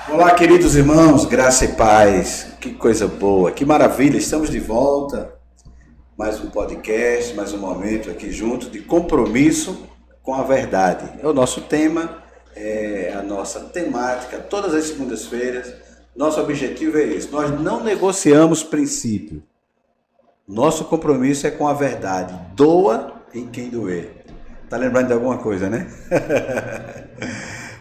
Olá, queridos irmãos, graça e paz. Que coisa boa, que maravilha. Estamos de volta. Mais um podcast, mais um momento aqui junto de compromisso com a verdade. É o nosso tema, é a nossa temática, todas as segundas-feiras. Nosso objetivo é esse. Nós não negociamos princípio. Nosso compromisso é com a verdade. Doa em quem doer. Tá lembrando de alguma coisa, né?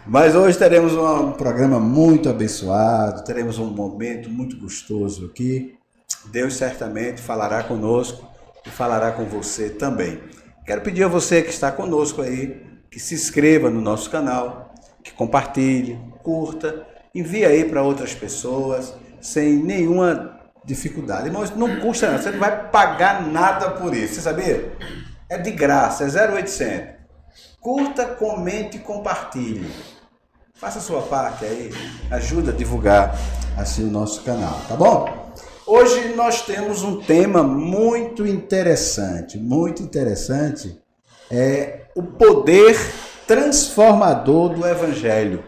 Mas hoje teremos um programa muito abençoado, teremos um momento muito gostoso aqui. Deus certamente falará conosco e falará com você também. Quero pedir a você que está conosco aí, que se inscreva no nosso canal, que compartilhe, curta, envie aí para outras pessoas, sem nenhuma dificuldade. Irmãos, não custa nada, você não vai pagar nada por isso, você sabia? É de graça, é 0800. Curta, comente e compartilhe. Faça a sua parte aí, ajuda a divulgar assim o nosso canal, tá bom? Hoje nós temos um tema muito interessante, é o poder transformador do Evangelho.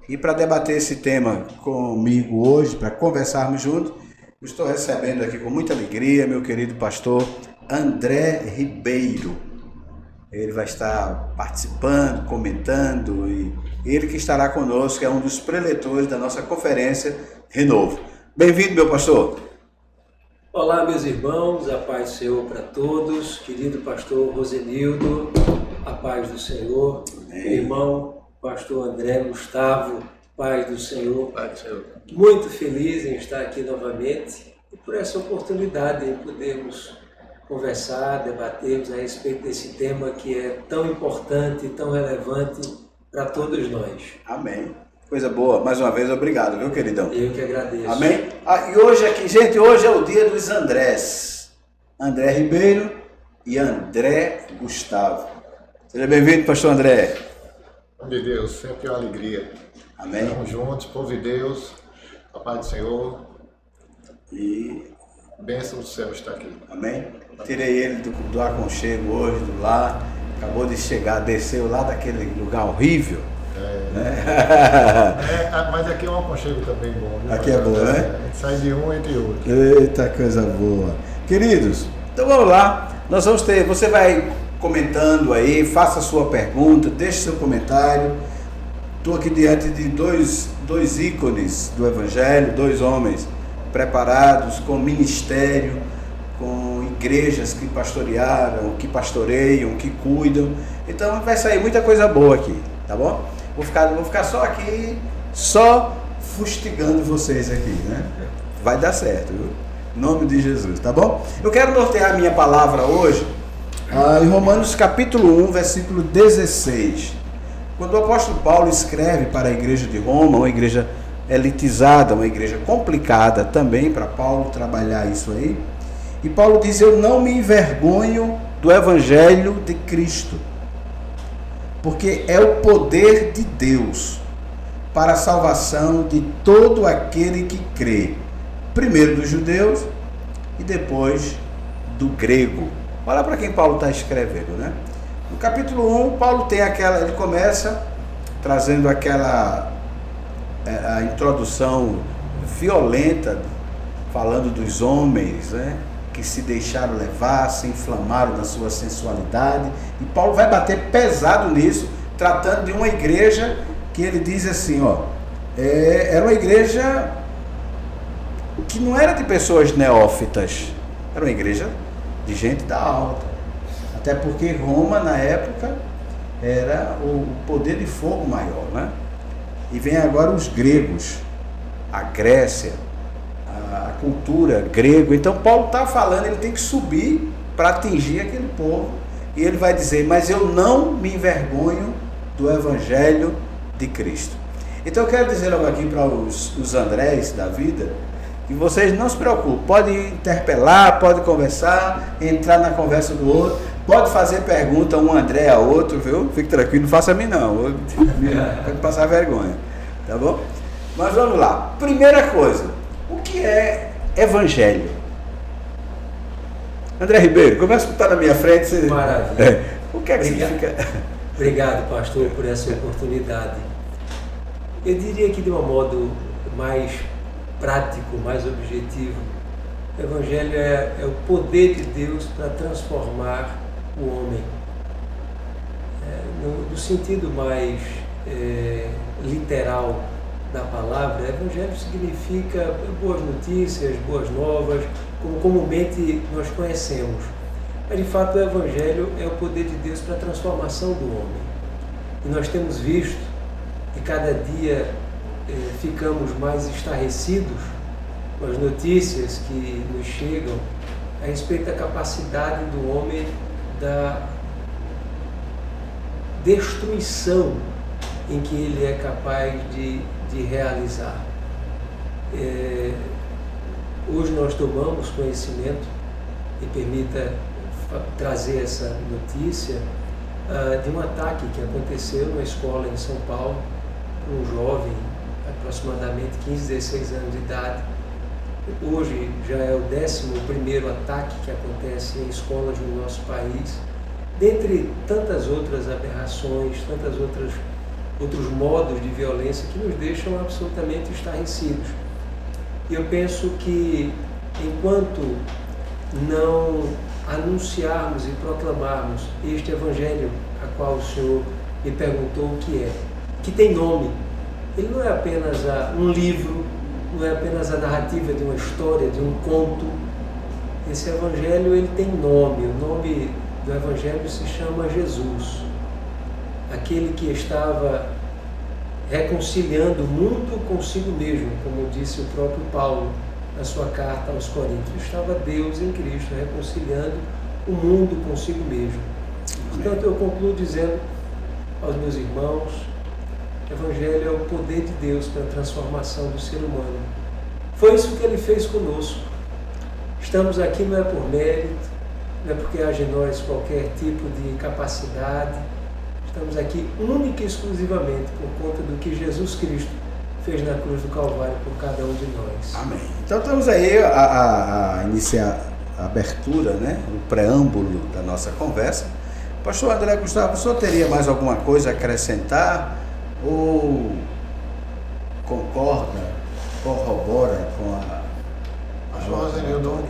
E para debater esse tema comigo hoje, para conversarmos juntos, estou recebendo aqui com muita alegria meu querido pastor André Ribeiro. Ele vai estar participando, comentando, e ele que estará conosco é um dos preletores da nossa conferência Renovo. Bem-vindo, meu pastor. Olá, meus irmãos, a paz do Senhor para todos. Querido pastor Rosenildo, a paz do Senhor. Amém. Irmão, pastor André Gustavo, paz do Senhor. Paz do Senhor. Muito feliz em estar aqui novamente e por essa oportunidade em podermos conversar, debatermos a respeito desse tema que é tão importante, tão relevante para todos nós. Amém. Coisa boa. Mais uma vez, obrigado, viu, queridão? Eu que agradeço. Amém? E hoje aqui, gente, hoje é o dia dos Andrés. André Ribeiro e André Gustavo. Seja bem-vindo, pastor André. Nome de Deus, sempre uma alegria. Amém. Estamos juntos, povo de Deus, a paz do Senhor. E bênção do céu está aqui. amém? Tirei ele do aconchego hoje, do lar. Acabou de chegar, desceu lá daquele lugar horrível. Mas aqui é um aconchego também bom. Viu? Aqui é bom, né? A gente sai de um entre outro. Eita, coisa boa. Queridos, então vamos lá. Nós vamos ter, você vai comentando aí, faça a sua pergunta, deixe seu comentário. Estou aqui diante de dois ícones do Evangelho, dois homens preparados com ministério, com igrejas que pastorearam, que pastoreiam, que cuidam. Então vai sair muita coisa boa aqui, tá bom? Vou ficar só aqui, só fustigando vocês aqui, né? Vai dar certo, viu? Em nome de Jesus, tá bom? Eu quero nortear a minha palavra hoje em Romanos capítulo 1, versículo 16. Quando o apóstolo Paulo escreve para a igreja de Roma, uma igreja elitizada, uma igreja complicada também para Paulo trabalhar isso aí, e Paulo diz: eu não me envergonho do Evangelho de Cristo, porque é o poder de Deus para a salvação de todo aquele que crê, primeiro dos judeus e depois do grego. Olha para quem Paulo está escrevendo, né? No capítulo 1, Paulo tem ele começa trazendo a introdução violenta, falando dos homens, né, que se deixaram levar, se inflamaram na sua sensualidade, e Paulo vai bater pesado nisso, tratando de uma igreja que ele diz assim, era uma igreja que não era de pessoas neófitas, era uma igreja de gente da alta, até porque Roma na época era o poder de fogo maior, né? E vem agora os gregos, a Grécia, a cultura grega. Então Paulo está falando, ele tem que subir para atingir aquele povo. E ele vai dizer: mas eu não me envergonho do Evangelho de Cristo. Então eu quero dizer logo aqui para os Andrés da vida, que vocês não se preocupem, pode interpelar, pode conversar, entrar na conversa do outro, pode fazer pergunta um André a outro, viu? Fique tranquilo, não faça a mim não, pode passar vergonha, tá bom? Mas vamos lá. Primeira coisa, o que é Evangelho? André Ribeiro, começa a estar na minha frente. Você... Maravilha. O que é que significa? Obrigado, pastor, por essa oportunidade. Eu diria que de um modo mais prático, mais objetivo, o Evangelho é o poder de Deus para transformar o homem. No sentido mais literal da palavra, Evangelho significa boas notícias, boas novas, como comumente nós conhecemos. Mas de fato o Evangelho é o poder de Deus para a transformação do homem. E nós temos visto que cada dia ficamos mais estarrecidos com as notícias que nos chegam a respeito da capacidade do homem da destruição em que ele é capaz de realizar. Hoje nós tomamos conhecimento, e permita trazer essa notícia, de um ataque que aconteceu numa escola em São Paulo, com um jovem, aproximadamente 15, 16 anos de idade. Hoje já é o 11º ataque que acontece em escolas no nosso país, dentre tantas outras aberrações, outros modos de violência que nos deixam absolutamente estarrecidos. E eu penso que enquanto não anunciarmos e proclamarmos este Evangelho a qual o Senhor me perguntou o que é, que tem nome, ele não é apenas um livro, não é apenas a narrativa de uma história, de um conto. Esse Evangelho ele tem nome, o nome do Evangelho se chama Jesus, aquele que estava reconciliando o mundo consigo mesmo, como disse o próprio Paulo na sua carta aos Coríntios. Estava Deus em Cristo reconciliando o mundo consigo mesmo. Portanto, eu concluo dizendo aos meus irmãos, o Evangelho é o poder de Deus para a transformação do ser humano. Foi isso que Ele fez conosco. Estamos aqui não é por mérito, não é porque haja em nós qualquer tipo de capacidade. Estamos aqui única e exclusivamente por conta do que Jesus Cristo fez na cruz do Calvário por cada um de nós. Amém. Então estamos aí a iniciar a abertura, né, o preâmbulo da nossa conversa. Pastor André Gustavo, o senhor teria mais alguma coisa a acrescentar ou concorda, corrobora com a Josenildo,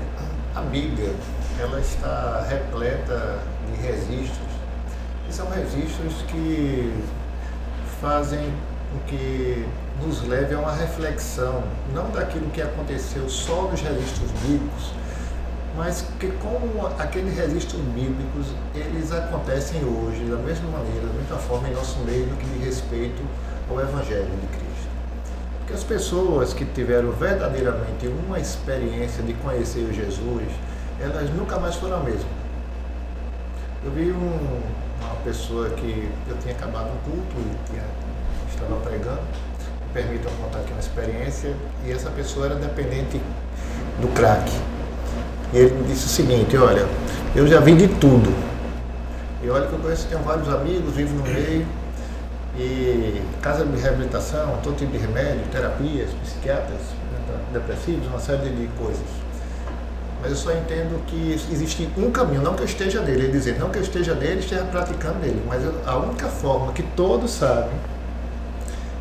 a Bíblia, ela está repleta de registros, e são registros que fazem com que nos leve a uma reflexão, não daquilo que aconteceu só nos registros bíblicos, mas que como aqueles registros bíblicos, eles acontecem hoje da mesma maneira, da mesma forma em nosso meio no que diz respeito ao Evangelho de Cristo. Porque as pessoas que tiveram verdadeiramente uma experiência de conhecer Jesus, elas nunca mais foram a mesma. Eu vi uma pessoa que eu tinha acabado um culto e estava pregando, me permitam contar aqui uma experiência, e essa pessoa era dependente do crack. E ele me disse o seguinte: olha, eu já vi de tudo. E olha que eu conheço, tenho vários amigos, vivo no meio, e casa de reabilitação, todo tipo de remédio, terapias, psiquiatras, depressivos, uma série de coisas. Mas eu só entendo que existe um caminho, não que eu esteja nele, ele dizer, não que eu esteja nele, esteja praticando nele, mas a única forma que todos sabem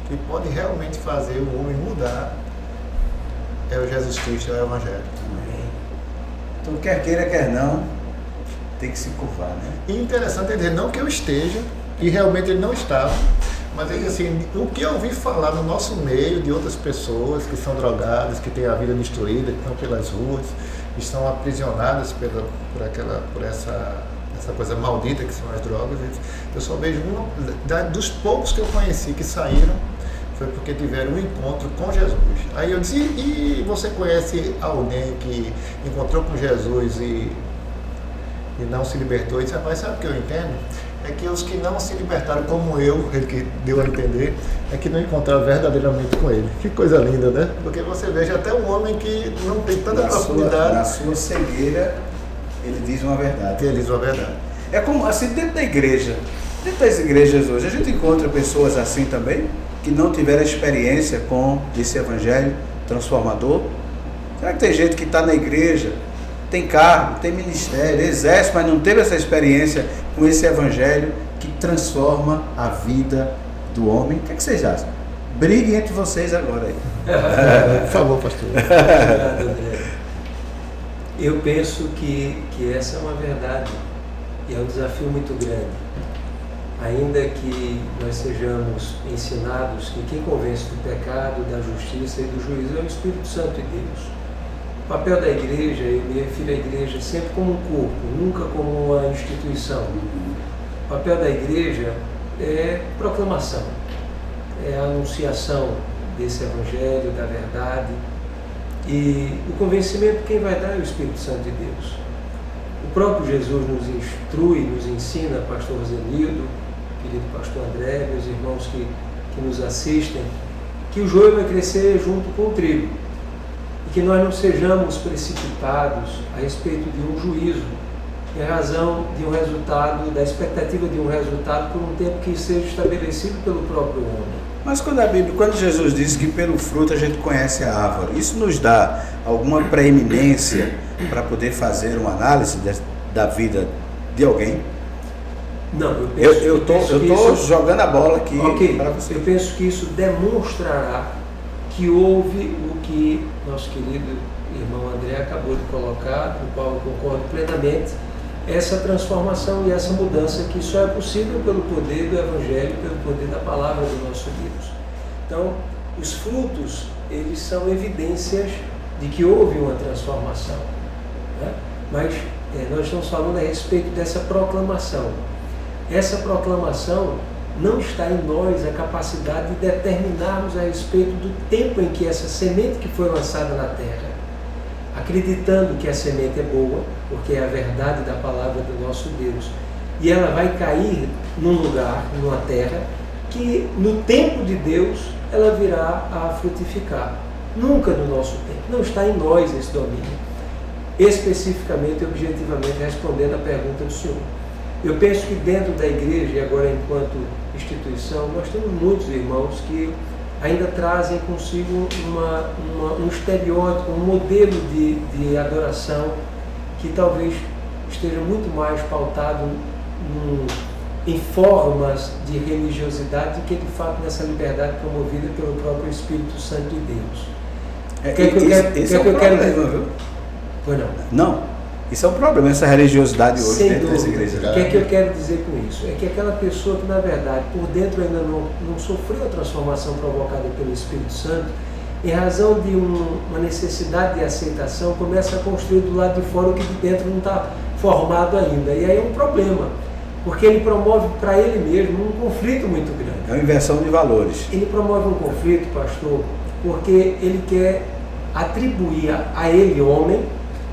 que pode realmente fazer o homem mudar é o Jesus Cristo, é o Evangelho. Então, quer queira, quer não, tem que se curvar, né? E interessante é dizer, não que eu esteja, e realmente ele não estava, mas ele, assim, o que eu ouvi falar no nosso meio de outras pessoas que são drogadas, que têm a vida destruída, que estão pelas ruas, que estão aprisionadas por essa coisa maldita que são as drogas, eu só vejo dos poucos que eu conheci que saíram, foi porque tiveram um encontro com Jesus. Aí eu disse, e você conhece alguém que encontrou com Jesus e não se libertou? E disse, rapaz, sabe o que eu entendo? É que os que não se libertaram como eu, ele que deu a entender, é que não encontraram verdadeiramente com ele. Que coisa linda, né? Porque você veja até um homem que não tem tanta profundidade. Na sua cegueira, ele diz uma verdade. Ele diz uma verdade. É como assim, dentro das igrejas hoje, a gente encontra pessoas assim também, que não tiveram experiência com esse evangelho transformador. Será que tem gente que está na igreja, tem cargo, tem ministério, exerce, mas não teve essa experiência com esse evangelho que transforma a vida do homem? O que é que vocês acham? Brigue entre vocês agora aí. Por favor, pastor. Obrigado, André. Eu penso que essa é uma verdade e é um desafio muito grande. Ainda que nós sejamos ensinados que quem convence do pecado, da justiça e do juízo é o Espírito Santo de Deus. O papel da igreja, eu me refiro à igreja sempre como um corpo, nunca como uma instituição. O papel da igreja é proclamação, é a anunciação desse evangelho, da verdade. E o convencimento quem vai dar é o Espírito Santo de Deus. O próprio Jesus nos instrui, nos ensina, pastor Rosenildo, querido pastor André, meus irmãos que nos assistem, que o joio vai crescer junto com o trigo. E que nós não sejamos precipitados a respeito de um juízo, em razão de um resultado, da expectativa de um resultado por um tempo que seja estabelecido pelo próprio homem. Mas quando Jesus diz que pelo fruto a gente conhece a árvore, isso nos dá alguma preeminência para poder fazer uma análise da vida de alguém? Não, eu estou jogando a bola aqui para você. Eu penso que isso demonstrará que houve o que nosso querido irmão André acabou de colocar, com o qual eu concordo plenamente, essa transformação e essa mudança que só é possível pelo poder do Evangelho, pelo poder da palavra do nosso Deus. Então, os frutos, eles são evidências de que houve uma transformação, né? Mas nós estamos falando a respeito dessa proclamação. Essa proclamação não está em nós a capacidade de determinarmos a respeito do tempo em que essa semente que foi lançada na terra, acreditando que a semente é boa, porque é a verdade da palavra do nosso Deus, e ela vai cair num lugar, numa terra, que no tempo de Deus ela virá a frutificar. Nunca no nosso tempo. Não está em nós esse domínio. Especificamente e objetivamente respondendo a pergunta do senhor. Eu penso que dentro da igreja, e agora enquanto instituição, nós temos muitos irmãos que ainda trazem consigo um estereótipo, um modelo de adoração que talvez esteja muito mais pautado em formas de religiosidade do que de fato nessa liberdade promovida pelo próprio Espírito Santo de Deus. Esse é o problema, viu? Pois não. Não. Isso é um problema, essa religiosidade hoje Sem dentro dúvida. dessa igreja. O que é que eu quero dizer com isso? É que aquela pessoa que, na verdade, por dentro ainda não sofreu a transformação provocada pelo Espírito Santo, em razão de uma necessidade de aceitação, começa a construir do lado de fora o que de dentro não está formado ainda. E aí é um problema, porque ele promove para ele mesmo um conflito muito grande. É uma inversão de valores. Ele promove um conflito, pastor, porque ele quer atribuir a ele, homem,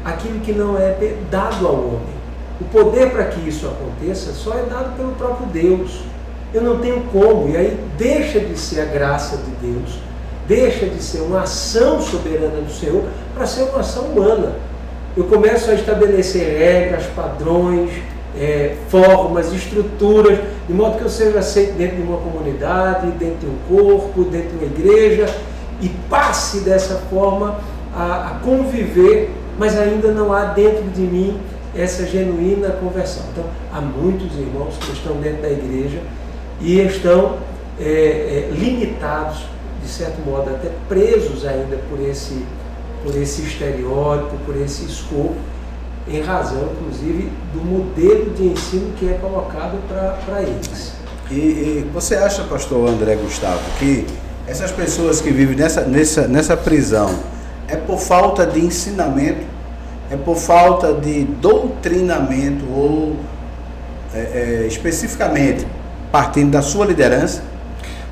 aquilo que não é dado ao homem. O poder para que isso aconteça só é dado pelo próprio Deus. Eu não tenho como, e aí deixa de ser a graça de Deus, deixa de ser uma ação soberana do Senhor para ser uma ação humana. Eu começo a estabelecer regras, padrões, formas, estruturas, de modo que eu seja aceito dentro de uma comunidade, dentro de um corpo, dentro de uma igreja, e passe dessa forma a conviver, mas ainda não há dentro de mim essa genuína conversão. Então, há muitos irmãos que estão dentro da igreja e estão limitados, de certo modo, até presos ainda por esse estereótipo, por esse escopo, em razão, inclusive, do modelo de ensino que é colocado para eles. E você acha, pastor André Gustavo, que essas pessoas que vivem nessa prisão é por falta de ensinamento, é por falta de doutrinamento ou especificamente partindo da sua liderança?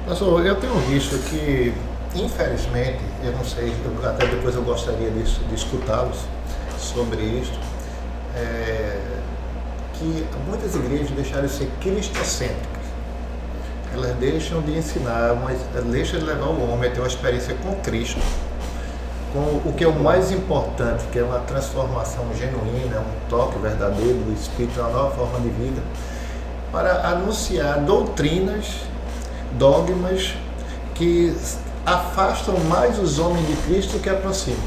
Pastor, eu tenho visto que, infelizmente, eu não sei, até depois eu gostaria de escutá-los sobre isso, que muitas igrejas deixaram de ser cristocêntricas. Elas deixam de ensinar, mas deixam de levar o homem a ter uma experiência com Cristo, com o que é o mais importante, que é uma transformação genuína, um toque verdadeiro do Espírito, uma nova forma de vida, para anunciar doutrinas, dogmas que afastam mais os homens de Cristo do que aproximam.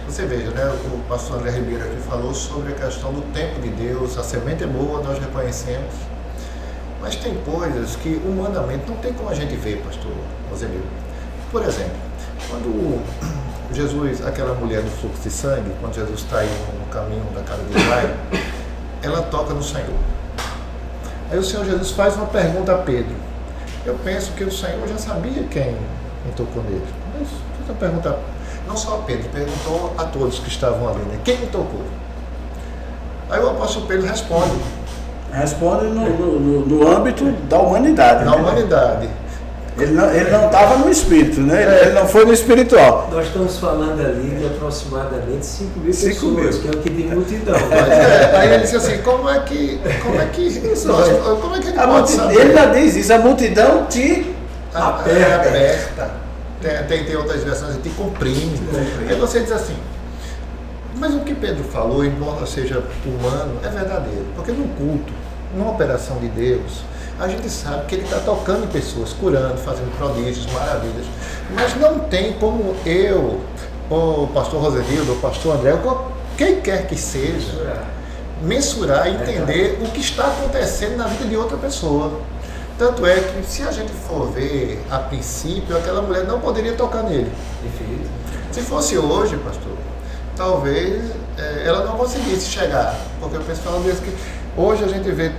Você veja, né, o pastor André Ribeiro aqui falou sobre a questão do tempo de Deus, a semente é boa, nós reconhecemos, Mas tem coisas que humanamente não tem como a gente ver, pastor Rosemiro. Por exemplo, quando Jesus, aquela mulher do fluxo de sangue, quando Jesus está aí no caminho da casa de Jairo, ela toca no Senhor. Aí o Senhor Jesus faz uma pergunta a Pedro. Eu penso que o Senhor já sabia quem tocou nele. Mas fez uma pergunta, não só a Pedro, perguntou a todos que estavam ali, né? Quem me tocou? Aí o apóstolo Pedro responde. Responde no âmbito da humanidade. Na humanidade. Ele não estava no espírito, né? Ele não foi no espiritual. Nós estamos falando ali de aproximadamente 5 mil 5 pessoas, mil. que é o que diz multidão. Aí ele disse assim, como é que ele pode saber? Ele já diz isso, a multidão te Aperta. Tem outras versões, te comprime. Aí você diz assim, mas o que Pedro falou, embora seja humano, é verdadeiro. Porque no culto, numa operação de Deus, a gente sabe que ele está tocando em pessoas, curando, fazendo prodígios, maravilhas. Mas não tem como eu, ou o pastor Rosenildo, ou o pastor André, ou quem quer que seja, mensurar e entender o que está acontecendo na vida de outra pessoa. Tanto é que, se a gente for ver, a princípio, aquela mulher não poderia tocar nele. Perfeito. Se fosse hoje, pastor, talvez ela não conseguisse chegar. Porque eu penso falando isso que hoje a gente vê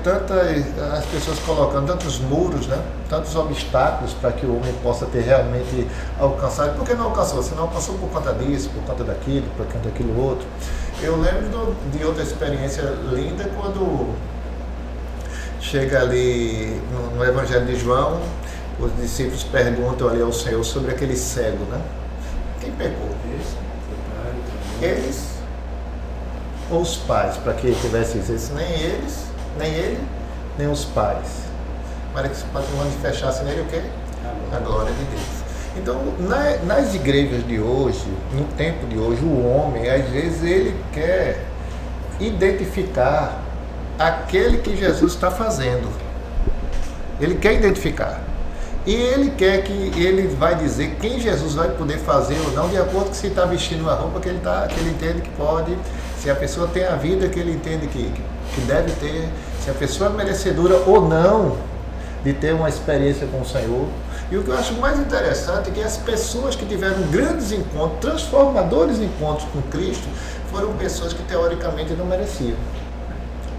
as pessoas colocando tantos muros, né? Tantos obstáculos para que o homem possa ter realmente alcançado. Por que não alcançou? Você não alcançou por conta disso, por conta daquilo, por conta daquilo outro. Eu lembro de outra experiência linda quando chega ali no Evangelho de João, os discípulos perguntam ali ao Senhor sobre aquele cego, né? Quem pecou? Eles ou os pais, para que tivesse isso? Nem ele, nem os pais. Para que esse patrimônio fechasse nele o quê? A glória de Deus. Então, nas igrejas de hoje, no tempo de hoje, o homem, às vezes, ele quer identificar aquele que Jesus está fazendo. Ele quer identificar. E ele quer que ele vai dizer quem Jesus vai poder fazer ou não, de acordo com se está vestindo uma roupa que ele entende que pode, se a pessoa tem a vida que ele entende que deve ter, se a pessoa é merecedora ou não de ter uma experiência com o Senhor. E o que eu acho mais interessante é que as pessoas que tiveram grandes encontros, transformadores encontros com Cristo, foram pessoas que teoricamente não mereciam.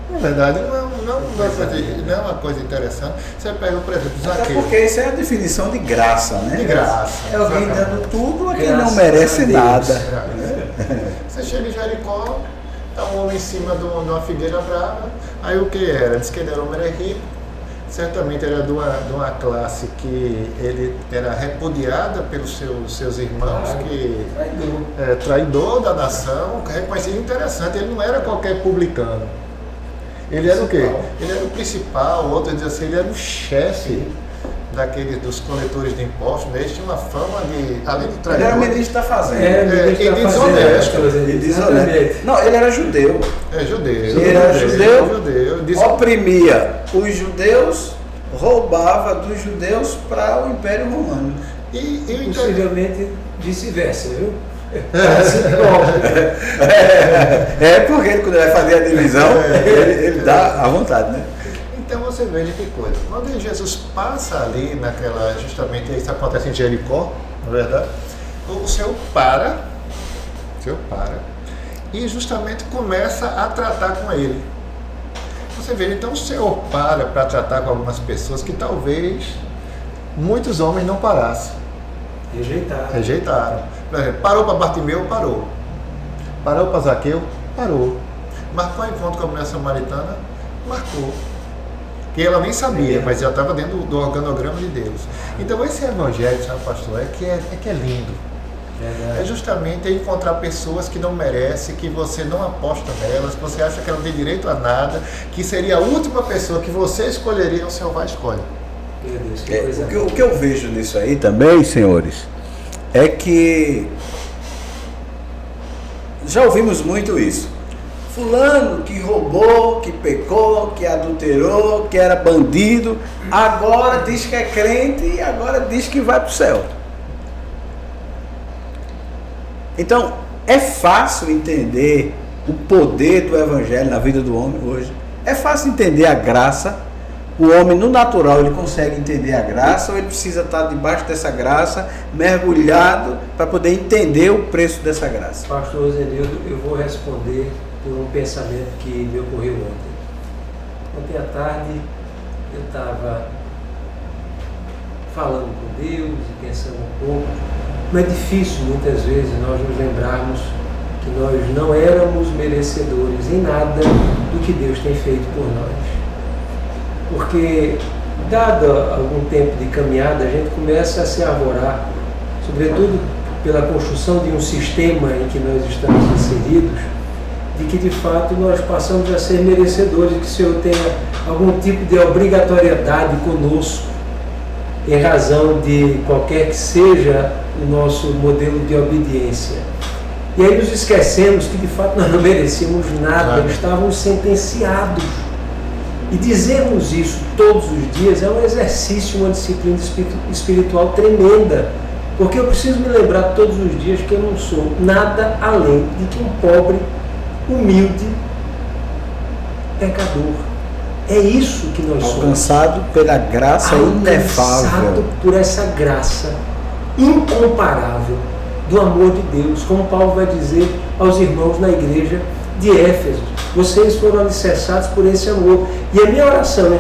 Na verdade, não é uma coisa interessante. Você pega, por exemplo, Zaqueu. Até porque isso é a definição de graça, né? De graça. É alguém dando tudo a quem Graças não merece a Deus. nada. Você chega em Jericó, está um homem em cima de uma figueira brava. Aí o que era? Diz que ele era um homem rico. Certamente era de uma classe que ele era repudiada pelos seus irmãos, que traidor da nação, reconhecido. Interessante, ele não era qualquer publicano. Ele era o quê? Ele era o principal, outro diz assim, ele era o chefe dos coletores de impostos, né? Eles tinham uma fama de, além de traidor. Ele era o ministro da Fazenda. E desonesto. Não, ele era judeu. Judeu. Ele era judeu, oprimia os judeus, roubava dos judeus para o Império Romano. E possivelmente vice-versa, viu? Porque ele, quando ele vai fazer a divisão, ele dá à vontade, né? Então você veja que coisa. Quando Jesus passa ali justamente isso acontece em Jericó, não é verdade? O Senhor para e justamente começa a tratar com ele. Você vê, então o Senhor para tratar com algumas pessoas que talvez muitos homens não parassem. Rejeitaram. Por exemplo, parou para Bartimeu? Parou. Parou para Zaqueu? Parou. Marcou encontro com a mulher samaritana? Marcou. Que ela nem sabia, mas já estava dentro do organograma de Deus. Então esse evangelho, sabe, pastor, é que é lindo. É justamente encontrar pessoas que não merecem, que você não aposta nelas, que você acha que ela não tem direito a nada, que seria a última pessoa que você escolheria, o Senhor vai escolher. Meu Deus, que coisa O que eu vejo nisso aí também, senhores, é que já ouvimos muito isso. Fulano que roubou, que pecou, que adulterou, que era bandido, agora diz que é crente e agora diz que vai para o céu. Então, é fácil entender o poder do Evangelho na vida do homem hoje. É fácil entender a graça O homem, no natural, ele consegue entender a graça ou ele precisa estar debaixo dessa graça, mergulhado, para poder entender o preço dessa graça? Pastor Zenildo, eu vou responder por um pensamento que me ocorreu ontem. Ontem à tarde eu estava falando com Deus e pensando um pouco. Não é difícil muitas vezes nós nos lembrarmos que nós não éramos merecedores em nada do que Deus tem feito por nós. Porque, dado algum tempo de caminhada, a gente começa a se arvorar, sobretudo pela construção de um sistema em que nós estamos inseridos, de que de fato nós passamos a ser merecedores, que o Senhor tenha algum tipo de obrigatoriedade conosco, em razão de qualquer que seja o nosso modelo de obediência. E aí nos esquecemos que de fato nós não merecíamos nada, estávamos sentenciados. E dizermos isso todos os dias é um exercício, uma disciplina espiritual tremenda, porque eu preciso me lembrar todos os dias que eu não sou nada além de que um pobre, humilde pecador. É isso que nós somos. Alcançado pela graça inefável. Alcançado por essa graça incomparável do amor de Deus, como Paulo vai dizer aos irmãos na igreja de Éfeso. Vocês foram alicerçados por esse amor. E a minha oração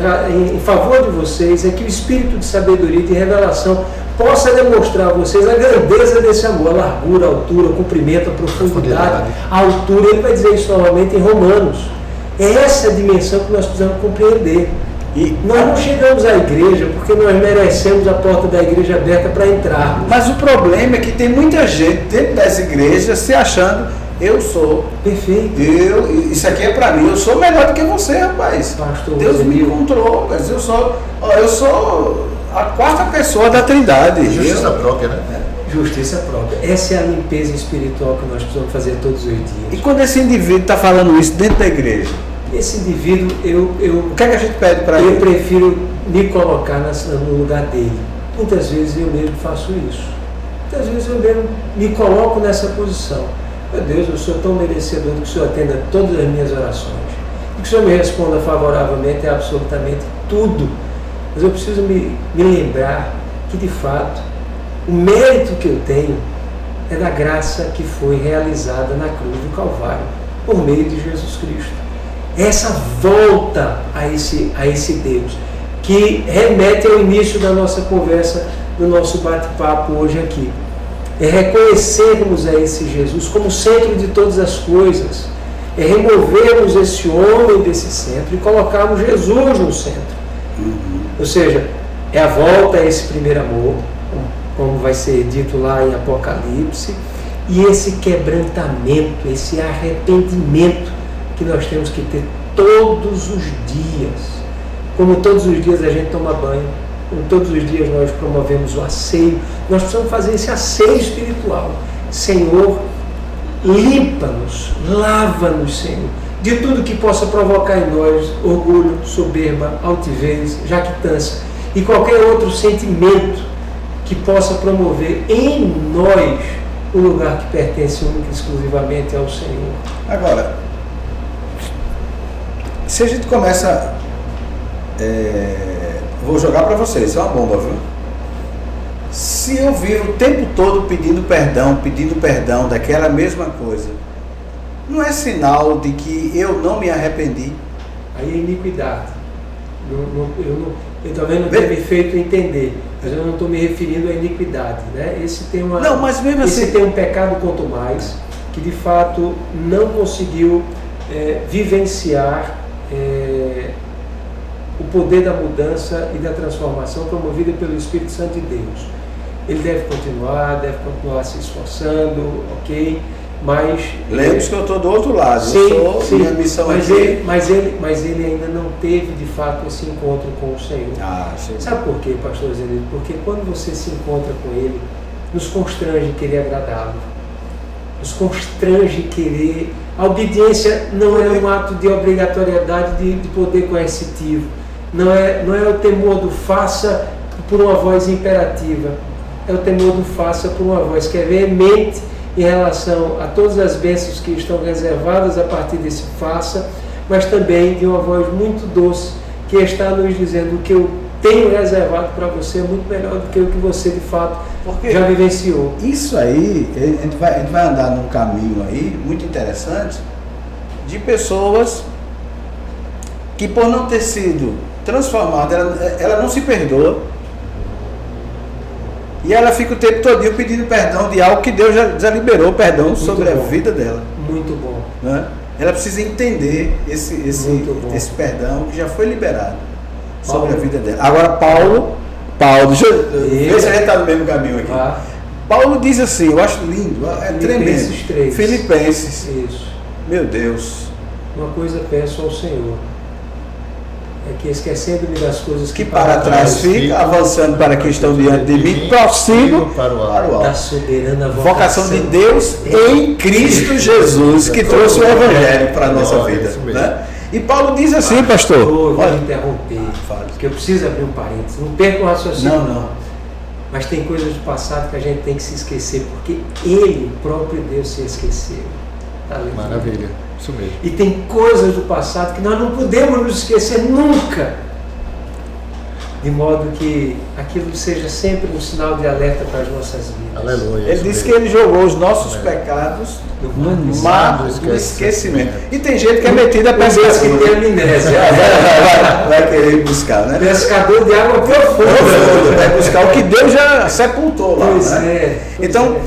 em favor de vocês é que o espírito de sabedoria e de revelação possa demonstrar a vocês a grandeza desse amor, a largura, a altura, o comprimento, a profundidade, a altura. Ele vai dizer isso novamente em Romanos. É essa dimensão que nós precisamos compreender. E nós não chegamos à igreja porque nós merecemos a porta da igreja aberta para entrar. Mas o problema é que tem muita gente dentro das igrejas se achando: eu sou perfeito. Isso aqui é para mim, eu sou melhor do que você, rapaz. Pastor, Deus me encontrou, mas eu sou a quarta pessoa da Trindade. Justiça própria, né? Justiça própria. Essa é a limpeza espiritual que nós precisamos fazer todos os dias. E quando esse indivíduo está falando isso dentro da igreja? Esse indivíduo, o que é que a gente pede para ele? Eu prefiro me colocar no lugar dele. Muitas vezes eu mesmo faço isso. Muitas vezes eu mesmo me coloco nessa posição. Meu Deus, eu sou tão merecedor de que o Senhor atenda todas as minhas orações. E que o Senhor me responda favoravelmente é absolutamente tudo. Mas eu preciso me lembrar que, de fato, o mérito que eu tenho é da graça que foi realizada na cruz do Calvário, por meio de Jesus Cristo. Essa volta a esse Deus, que remete ao início da nossa conversa, do nosso bate-papo hoje aqui. É reconhecermos a esse Jesus como centro de todas as coisas. É removermos esse homem desse centro e colocarmos Jesus no centro. Ou seja, é a volta a esse primeiro amor, como vai ser dito lá em Apocalipse, e esse quebrantamento, esse arrependimento que nós temos que ter todos os dias. Como todos os dias a gente toma banho, como todos os dias nós promovemos o asseio, nós precisamos fazer esse asseio espiritual. Senhor, limpa-nos, lava-nos, Senhor, de tudo que possa provocar em nós orgulho, soberba, altivez, jactância e qualquer outro sentimento que possa promover em nós o lugar que pertence única e exclusivamente ao Senhor. Agora, se a gente começa, vou jogar para vocês, isso é uma bomba, viu? Se eu vivo o tempo todo pedindo perdão daquela mesma coisa, não é sinal de que eu não me arrependi? Aí é iniquidade. Eu talvez não tenha me feito entender, mas eu não estou me referindo à iniquidade, né? Esse tem um pecado quanto mais, que de fato não conseguiu vivenciar o poder da mudança e da transformação promovida pelo Espírito Santo de Deus. Ele deve continuar se esforçando, ok? Mas lembre-se que eu estou do outro lado. Sim, minha missão mas aqui. Mas ele ainda não teve de fato esse encontro com o Senhor. Sabe por quê, pastor Zenildo? Porque quando você se encontra com Ele, nos constrange querer agradá-lo, nos constrange querer. A obediência não é um ato de obrigatoriedade de poder coercitivo, não é o temor do faça por uma voz imperativa, é o temor do faça por uma voz que é veemente em relação a todas as bênçãos que estão reservadas a partir desse faça, mas também de uma voz muito doce, que está nos dizendo o que eu tenho reservado para você é muito melhor do que o que você de fato já vivenciou. Isso aí, a gente vai andar num caminho aí muito interessante de pessoas que, por não ter sido transformada, ela não se perdoa e ela fica o tempo todo pedindo perdão de algo que Deus já liberou perdão muito sobre a vida dela. Muito bom. Né? Ela precisa entender esse perdão que já foi liberado sobre a vida dela. Agora Paulo, deixa eu ver se a gente está no mesmo caminho aqui. Paulo diz assim, eu acho lindo, é tremendo. 3. Filipenses. Isso. Meu Deus. Uma coisa peço ao Senhor, é que esquecendo-me das coisas que para trás fica, avançando para que estão diante de mim, prossigo para o alto. Da soberana vocação de Deus em Cristo Jesus, que trouxe o Evangelho para a nossa vida. Né? E Paulo diz assim, pastor. Eu vou interromper, porque eu preciso abrir um parênteses. Não perca o raciocínio. Não. Mas tem coisas do passado que a gente tem que se esquecer, porque Ele, o próprio Deus, se esqueceu. Maravilha, isso mesmo. E tem coisas do passado que nós não podemos nos esquecer nunca. De modo que aquilo seja sempre um sinal de alerta para as nossas vidas. Aleluia. Ele disse que ele jogou os nossos pecados no mar do esquecimento. E tem gente que é metida a pescar. Que tem amnésia. Vai querer buscar, né? Pescador de água profunda. Vai buscar o que Deus já sepultou lá. Pois né? é. Então,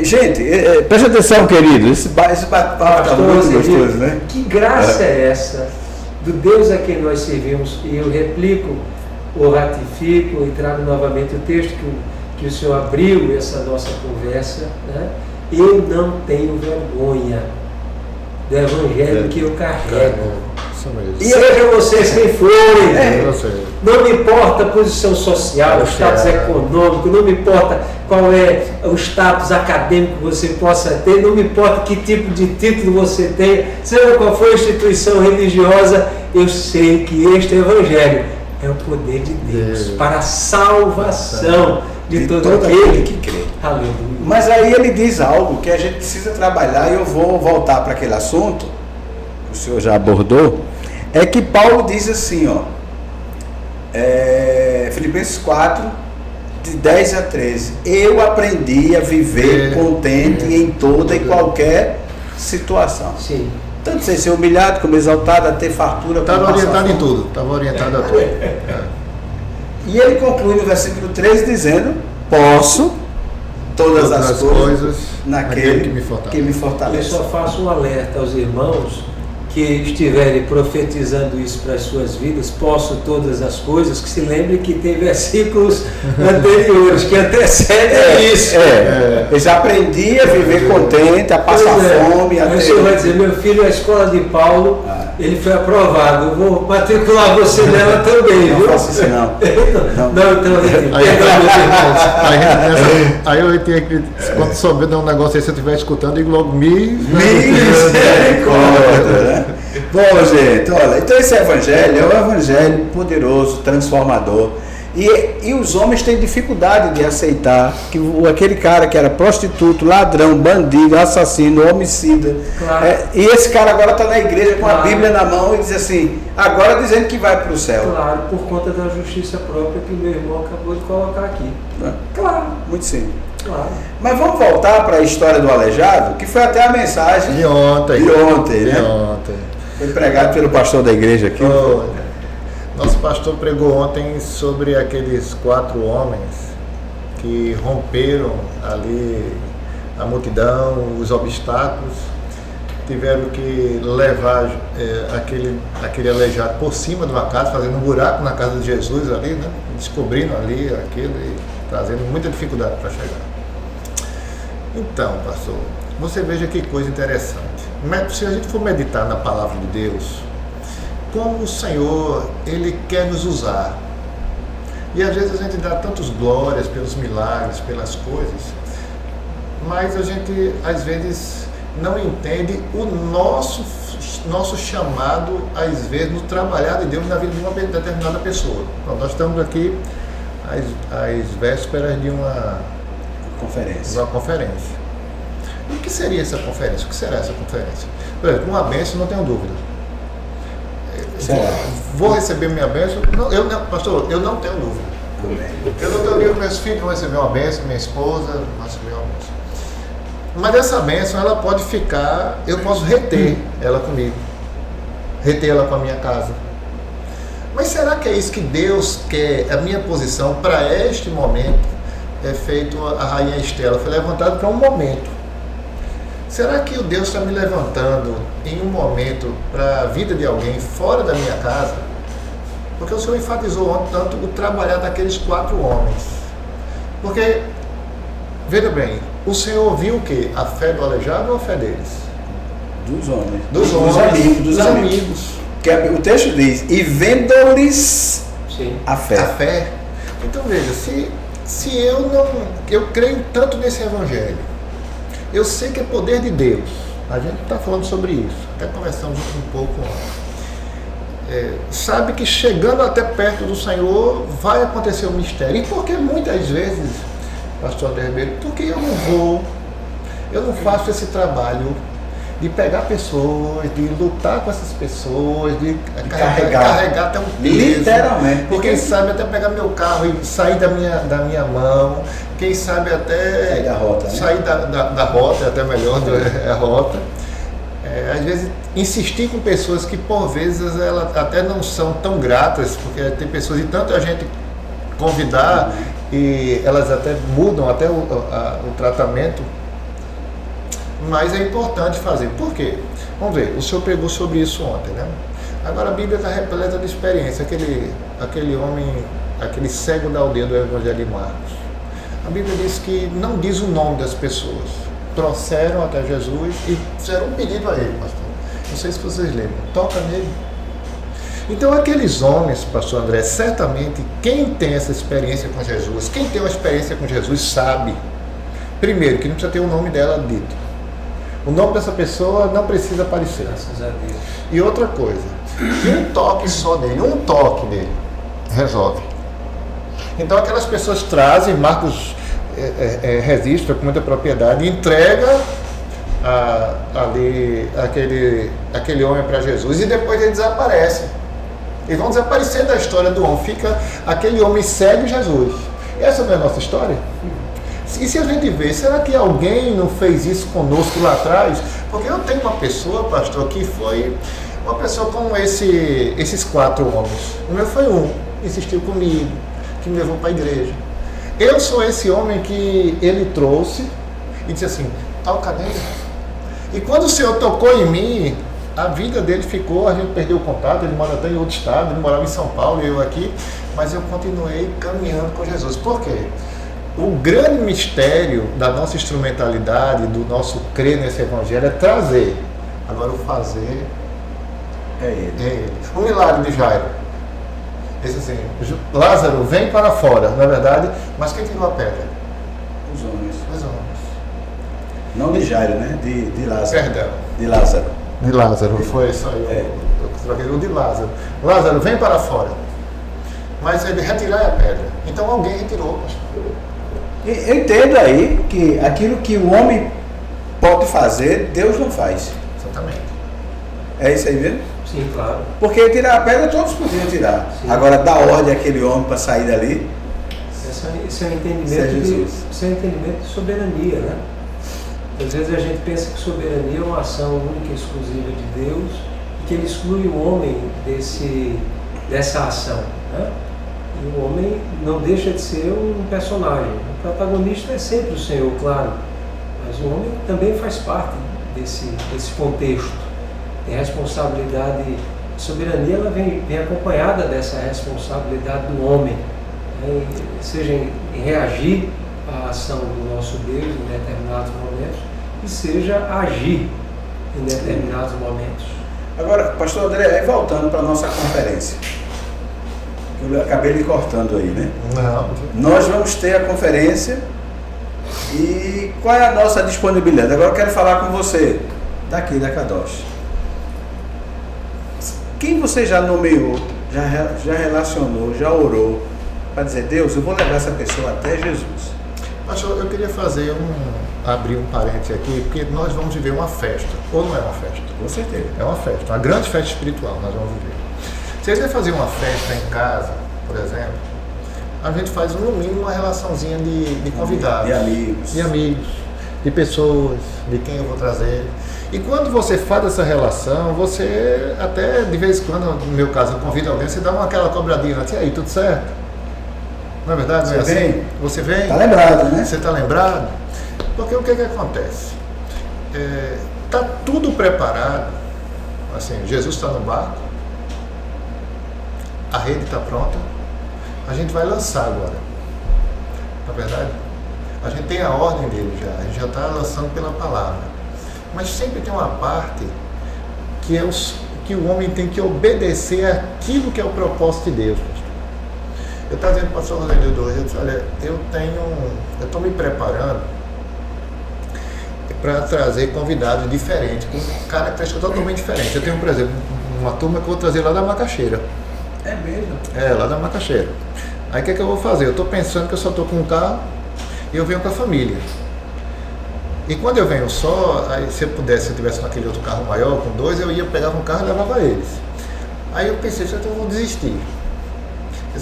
gente, preste atenção, querido. Esse bate-papo está muito gostoso, né? Que graça é essa do Deus a quem nós servimos? E eu replico, ou ratifico e trago novamente o texto que o Senhor abriu essa nossa conversa, né? Eu não tenho vergonha do Evangelho que eu carrego. Isso mesmo. E sejam vocês quem forem, não me importa a posição social, o status econômico, não me importa qual é o status acadêmico que você possa ter, não me importa que tipo de título você tem, seja qual for a instituição religiosa, eu sei que este Evangelho é o poder de Deus para a salvação de todo aquele que crê. Aleluia. Mas aí ele diz algo que a gente precisa trabalhar, e eu vou voltar para aquele assunto que o senhor já abordou, é que Paulo diz assim, ó, Filipenses 4, de 10 a 13, eu aprendi a viver contente em toda e qualquer situação. Sim. Tanto sem ser humilhado como exaltado, a ter fartura. Estava orientado em tudo. Estava orientado a tudo. E ele conclui no versículo 13 dizendo, posso todas as coisas naquele que me fortalece. Eu só faço um alerta aos irmãos que estiverem profetizando isso para as suas vidas, posso todas as coisas, que se lembrem que tem versículos anteriores que antecedem isso. Eu já aprendi a viver contente, a passar fome. Aí o senhor vai dizer, meu filho, a escola de Paulo, ele foi aprovado, eu vou matricular você nela também, não viu? Faço isso não. Aí eu tinha que, quando souber de um negócio aí, se eu estiver escutando, e logo misericórdia, né? Bom, gente, olha, então esse evangelho é um evangelho poderoso, transformador. E os homens têm dificuldade de aceitar que aquele cara que era prostituto, ladrão, bandido, assassino, homicida, e esse cara agora está na igreja com a Bíblia na mão e diz assim, agora dizendo que vai para o céu. Claro, por conta da justiça própria que meu irmão acabou de colocar aqui. Claro. Muito simples. Claro. Mas vamos voltar para a história do aleijado, que foi até a mensagem de ontem, né? Foi pregado pelo pastor da igreja aqui. Nosso pastor pregou ontem sobre aqueles 4 homens que romperam ali a multidão, os obstáculos, tiveram que levar aquele aleijado por cima de uma casa, fazendo um buraco na casa de Jesus ali, né? Descobrindo ali aquilo e trazendo muita dificuldade para chegar. Então, pastor, você veja que coisa interessante. Se a gente for meditar na palavra de Deus, como o Senhor, Ele quer nos usar. E às vezes a gente dá tantas glórias pelos milagres, pelas coisas, mas a gente às vezes não entende o nosso chamado, às vezes, no trabalhar de Deus na vida de uma determinada pessoa. Então, nós estamos aqui às vésperas de uma conferência. E o que seria essa conferência? O que será essa conferência? Por exemplo, uma bênção, não tenho dúvida. Vou receber minha bênção? Pastor, eu não tenho dúvida. Eu não tenho dúvida que meus filhos vão receber uma bênção, minha esposa vai receber uma bênção. Mas essa bênção, ela pode ficar, eu posso reter ela comigo. Reter ela com a minha casa. Mas será que é isso que Deus quer? A minha posição para este momento é feito a rainha Estela. Foi levantada para um momento. Será que o Deus está me levantando em um momento para a vida de alguém fora da minha casa? Porque o Senhor enfatizou ontem tanto o trabalhar daqueles 4 homens. Porque, veja bem, o Senhor viu o quê? A fé do aleijado ou a fé deles? Dos homens. Dos homens. Dos amigos. Que o texto diz, e vendo-lhes a fé. A fé. Então veja, se eu não... Eu creio tanto nesse evangelho. Eu sei que é poder de Deus. A gente está falando sobre isso. Até conversamos um pouco antes. Sabe que chegando até perto do Senhor vai acontecer um mistério. E por que muitas vezes, pastor André Ribeiro, porque eu não vou, eu não faço esse trabalho de pegar pessoas, de lutar com essas pessoas, de carregar até um peso. Literalmente. Porque quem sabe até pegar meu carro e sair da minha mão, quem sabe até sair da rota, né? Sair da rota, até melhor a rota. Às vezes insistir com pessoas que por vezes elas até não são tão gratas, porque tem pessoas, e tanto a gente convidar, e elas até mudam até o tratamento. Mas é importante fazer. Por quê? Vamos ver, o senhor pregou sobre isso ontem, né? Agora a Bíblia está repleta de experiência. Aquele homem, aquele cego da aldeia do Evangelho de Marcos. A Bíblia diz que não diz o nome das pessoas. Trouxeram até Jesus e fizeram um pedido a ele, pastor. Não sei se vocês lembram. Toca nele. Então aqueles homens, pastor André, certamente quem tem essa experiência com Jesus, quem tem uma experiência com Jesus sabe, primeiro, que não precisa ter o nome dela dito. O nome dessa pessoa não precisa aparecer. Graças a Deus. E outra coisa, um toque só nele, um toque nele, resolve. Então aquelas pessoas trazem, Marcos registra com muita propriedade, entrega ali aquele homem para Jesus e depois ele desaparece. Eles vão desaparecer da história do homem, fica aquele homem segue Jesus. Essa não é a nossa história? E se a gente vê, será que alguém não fez isso conosco lá atrás? Porque eu tenho uma pessoa, pastor, que foi uma pessoa como esses 4 homens. O meu foi um, insistiu comigo, que me levou para a igreja. Eu sou esse homem que ele trouxe e disse assim, toca nele. E quando o Senhor tocou em mim, a vida dele ficou, a gente perdeu o contato, ele mora até em outro estado, ele morava em São Paulo e eu aqui, mas eu continuei caminhando com Jesus. Por quê? O grande mistério da nossa instrumentalidade, do nosso crer nesse evangelho é trazer. Agora o fazer é ele. O milagre de Jairo. Esse assim, Lázaro vem para fora, na verdade, mas quem tirou a pedra? Os homens. Os homens. Não de Jairo, né? De Lázaro. Perdão. De Lázaro. De Lázaro, foi só eu de Lázaro. Lázaro vem para fora. Mas ele retirar a pedra. Então alguém retirou, pastor. Eu entendo aí que aquilo que o homem pode fazer, Deus não faz. Exatamente. É isso aí mesmo? Sim, claro. Porque tirar a pedra todos podiam tirar. Sim. Agora dar ordem àquele homem para sair dali. Esse é um entendimento de soberania, né? Às vezes a gente pensa que soberania é uma ação única e exclusiva de Deus e que ele exclui o homem dessa ação, né? E o homem não deixa de ser um personagem. O protagonista é sempre o Senhor, claro, mas o homem também faz parte desse contexto. Tem responsabilidade, a soberania ela vem acompanhada dessa responsabilidade do homem, né? Seja em reagir à ação do nosso Deus em determinados momentos e seja agir em determinados momentos. Agora, pastor André, voltando para a nossa conferência. Eu acabei lhe cortando aí, né? Não. Nós vamos ter a conferência e qual é a nossa disponibilidade? Agora eu quero falar com você, daqui da Kadosh. Quem você já nomeou, já relacionou, já orou, para dizer, Deus, eu vou levar essa pessoa até Jesus? Pastor, eu queria abrir um parênteses aqui, porque nós vamos viver uma festa, ou não é uma festa? Com certeza. É uma festa, uma grande festa espiritual nós vamos viver. Se a gente vai fazer uma festa em casa, por exemplo, a gente faz no mínimo uma relaçãozinha de convidados. De amigos. De amigos, de pessoas, de quem eu vou trazer. E quando você faz essa relação, você até de vez em quando, no meu caso, eu convido alguém, você dá aquela cobradinha antes, e aí, tudo certo? Não é verdade? Não é assim? Você vem? Está lembrado, né? Você está lembrado? Porque o que acontece? Está tudo preparado, assim, Jesus está no barco, a rede está pronta, a gente vai lançar agora, não é verdade? A gente tem a ordem dele já, a gente já está lançando pela palavra, mas sempre tem uma parte que o homem tem que obedecer àquilo que é o propósito de Deus. Eu estava dizendo para o pastor Rodrigo hoje, eu disse, olha, eu estou me preparando para trazer convidados diferentes, com características totalmente diferentes. Eu tenho, por exemplo, uma turma que eu vou trazer lá da Macaxeira. É mesmo? É, lá da Macaxeira. Aí o que eu vou fazer? Eu estou pensando que eu só estou com um carro e eu venho com a família. E quando eu venho só, aí se eu tivesse naquele outro carro maior, com 2, eu ia pegar um carro e levava eles. Aí eu pensei, eu vou desistir.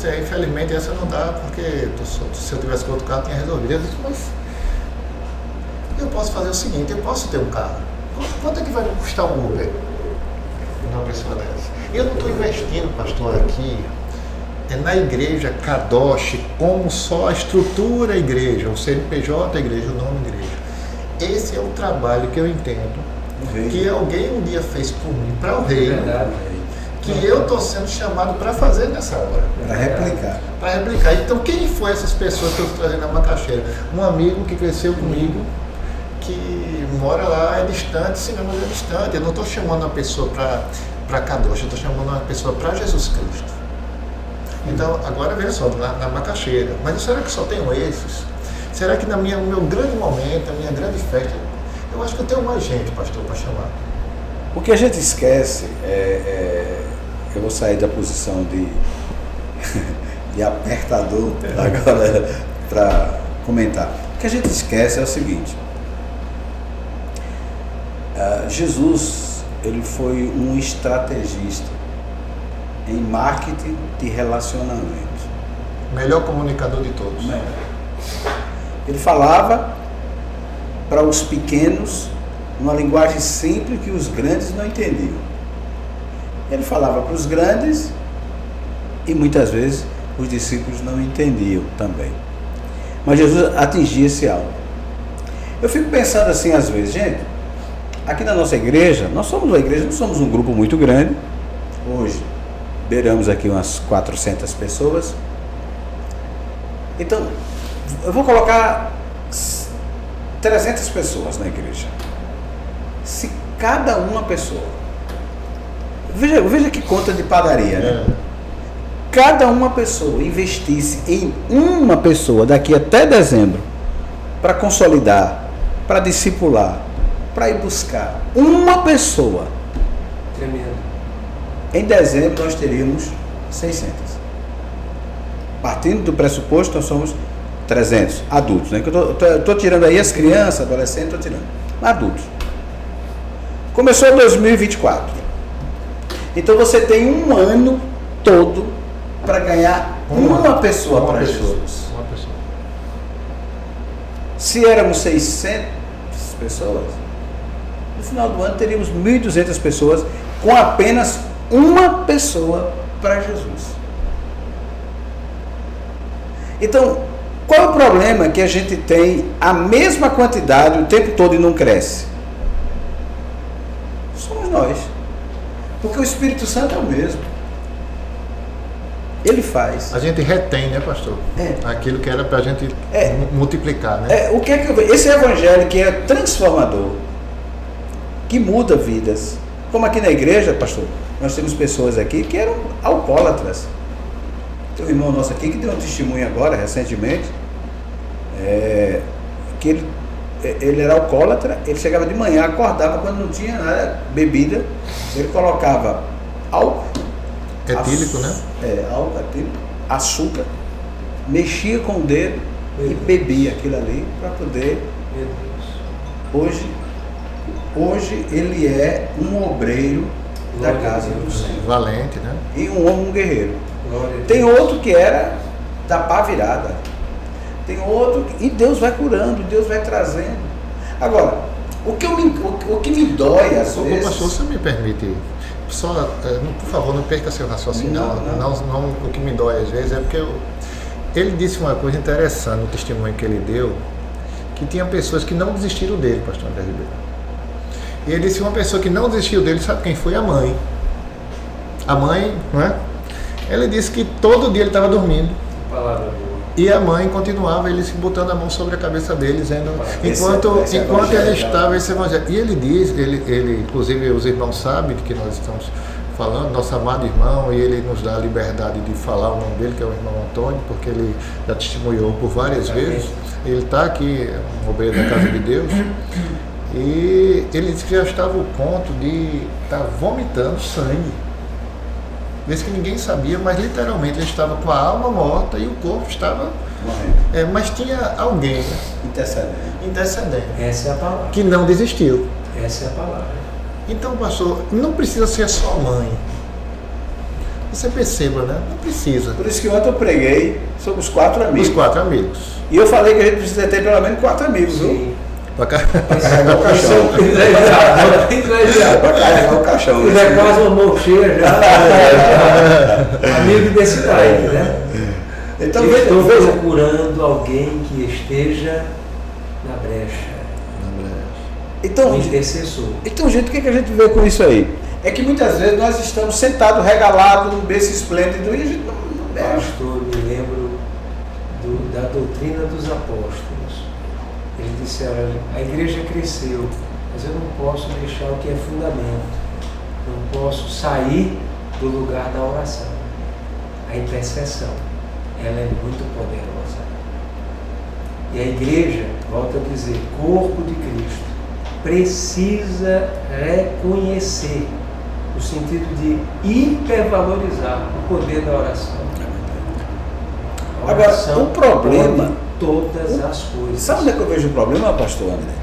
Aí, infelizmente, essa não dá, porque se eu tivesse com outro carro, tinha resolvido. Eu disse, mas eu posso fazer o seguinte, eu posso ter um carro. Quanto é que vai custar um Uber? Uma pessoa dessa. Eu não estou investindo, pastor, aqui na igreja Kadosh, como só a estrutura da igreja, o CNPJ da igreja, o nome da igreja. Esse é o trabalho que eu entendo, que alguém um dia fez por mim, para o reino, que eu estou sendo chamado para fazer nessa hora. Para replicar. Para replicar. Então, quem foi essas pessoas que eu estou trazendo na Macaxeira? Um amigo que cresceu comigo, que mora lá, é distante, sim, mas é distante. Eu não estou chamando uma pessoa para Kadosh, eu estou chamando uma pessoa para Jesus Cristo. Então, agora veja só, na Macaxeira. Mas será que só tenho esses? Será que no meu grande momento, na minha grande festa, eu acho que eu tenho mais gente, pastor, para chamar? O que a gente esquece eu vou sair da posição de apertador agora para comentar. O que a gente esquece é o seguinte: Jesus, ele foi um estrategista em marketing de relacionamento. Melhor comunicador de todos. Ele falava para os pequenos uma linguagem simples que os grandes não entendiam. Ele falava para os grandes e muitas vezes os discípulos não entendiam também. Mas Jesus atingia esse alvo. Eu fico pensando assim às vezes, gente, aqui na nossa igreja, nós somos um grupo muito grande. Hoje, beiramos aqui umas 400 pessoas. Então, eu vou colocar 300 pessoas na igreja. Se cada uma pessoa, veja que conta de padaria, né? Cada uma pessoa investisse em uma pessoa daqui até dezembro para consolidar, para discipular, para ir buscar uma pessoa. Tremendo. Em dezembro nós teríamos 600. Partindo do pressuposto, nós somos 300 adultos, né? Eu estou tirando aí as crianças, adolescentes, estou tirando. Adultos. Começou em 2024. Então você tem um ano todo para ganhar uma pessoa para Jesus. Uma pessoa. Se éramos 600 pessoas, no final do ano teríamos 1.200 pessoas com apenas uma pessoa para Jesus. Então, qual é o problema que a gente tem a mesma quantidade o tempo todo e não cresce? Somos nós. Porque o Espírito Santo é o mesmo. Ele faz. A gente retém, né, pastor? Aquilo que era para a gente multiplicar, né? O que é que eu vejo? Esse evangelho que é transformador, que muda vidas. Como aqui na igreja, pastor, nós temos pessoas aqui que eram alcoólatras. Tem um irmão nosso aqui que deu um testemunho agora, recentemente, que ele era alcoólatra, ele chegava de manhã, acordava, quando não tinha nada, bebida, ele colocava álcool, etílico, né? Álcool, etílico, açúcar, mexia com o dedo e bebia aquilo ali para poder. Hoje ele é um obreiro da casa do Senhor. Valente, né? E um homem, um guerreiro. Glória a Tem Deus. outro que era da pá virada. Tem outro e Deus vai curando, Deus vai trazendo. Agora, o que me dói às vezes... Pastor, você me permite, só, por favor, não perca seu raciocínio. Não, o que me dói às vezes é porque ele disse uma coisa interessante no testemunho que ele deu, que tinha pessoas que não desistiram dele, pastor André Ribeiro. E ele disse uma pessoa que não desistiu dele, sabe quem foi? A mãe. A mãe, não é? Ele disse que todo dia ele estava dormindo. Palavra boa. E a mãe continuava, ele se botando a mão sobre a cabeça dele, dizendo, Esse enquanto ele estava né? esse evangelho. E ele diz, ele, inclusive os irmãos sabem de que nós estamos falando, nosso amado irmão, e ele nos dá a liberdade de falar o nome dele, que é o irmão Antônio, porque ele já testemunhou por várias vezes. Ele está aqui, um obreiro da casa de Deus, e ele disse que já estava ao ponto de estar vomitando sangue. Desde que ninguém sabia, mas literalmente ele estava com a alma morta e o corpo estava morrendo. Mas tinha alguém intercedendo. Essa é a palavra. Que não desistiu. Essa é a palavra. Então, pastor, não precisa ser só mãe. Você perceba, né? Não precisa. Por isso que ontem eu preguei sobre os 4 amigos. Os 4 amigos. E eu falei que a gente precisa ter pelo menos 4 amigos, viu? Sim. Pra cá. Esse é o caixão. Pra carregar o caixão. Ele é quase uma mão cheia já. Amigo desse naipe, né? Então, Estou veja. procurando alguém que esteja na brecha. Então, Um intercessor. Então, gente, o que a gente vê com isso aí? É que muitas vezes nós estamos sentados, regalados, num berço esplêndido, e a gente não mexe. Pastor, me lembro da doutrina dos apóstolos. Eles disseram, a igreja cresceu, mas eu não posso deixar o que é fundamento. Não posso sair do lugar da oração. A intercessão, ela é muito poderosa. E a igreja, volto a dizer, corpo de Cristo, precisa reconhecer o sentido de hipervalorizar o poder da oração. A oração Agora, o problema... pode todas as coisas. Sabe onde é que eu vejo o problema, pastor André?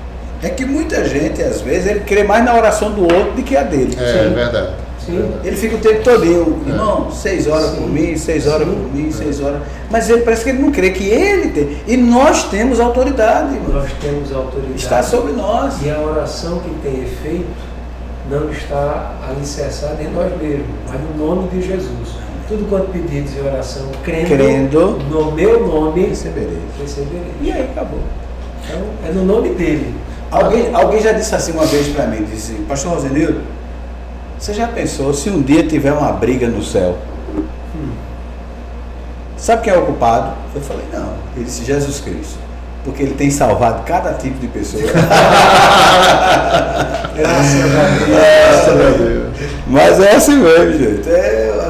É que muita gente, às vezes, ele crê mais na oração do outro do que a dele. É verdade. Sim. Ele fica o tempo todinho, irmão, 6 horas por mim, 6 horas por mim, 6 horas. Mas ele parece que ele não crê que ele tem. E nós temos autoridade, irmão. Nós temos autoridade. Está sobre nós. E a oração que tem efeito não está alicerçada em nós mesmos, mas no nome de Jesus. Tudo quanto pedidos em oração, crendo no meu nome, receberei. E aí acabou. Então, é no nome dele. Alguém já disse assim uma vez para mim, disse, pastor Rosenildo, você já pensou se um dia tiver uma briga no céu? Sabe quem é o culpado? Eu falei, não. Ele disse, Jesus Cristo. Porque ele tem salvado cada tipo de pessoa. Graças a Deus. Mas é assim mesmo, gente.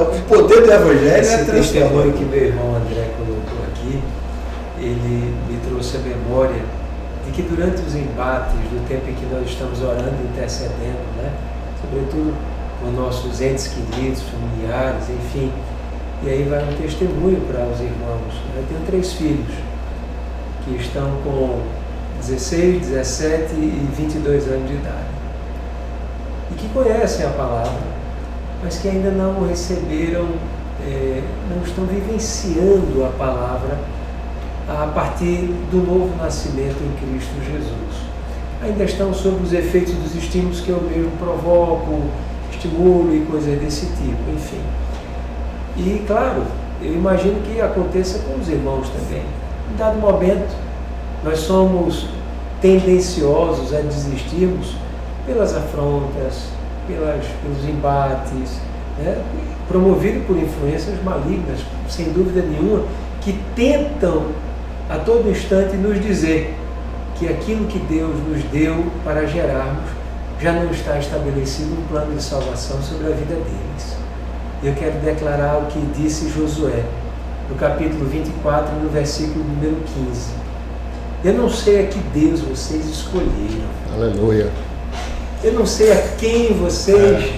O poder do Evangelho Esse é testemunho transformador. que meu irmão André colocou aqui, ele me trouxe a memória de que durante os embates do tempo em que nós estamos orando e intercedendo, né, sobretudo por nossos entes queridos, familiares, enfim, e aí vai um testemunho para os irmãos. Eu tenho 3 filhos que estão com 16, 17 e 22 anos de idade e que conhecem a palavra, mas que ainda não receberam, não estão vivenciando a palavra a partir do novo nascimento em Cristo Jesus. Ainda estão sob os efeitos dos estímulos que eu mesmo provoco, estimulo e coisas desse tipo, enfim. E, claro, eu imagino que aconteça com os irmãos também. Em dado momento, nós somos tendenciosos a desistirmos pelas afrontas, pelos embates, né? Promovido por influências malignas, sem dúvida nenhuma, que tentam a todo instante nos dizer que aquilo que Deus nos deu para gerarmos já não está estabelecido um plano de salvação sobre a vida deles. Eu quero declarar o que disse Josué, no capítulo 24, no versículo número 15. Eu não sei a que Deus vocês escolheram. Aleluia. Eu não sei a quem vocês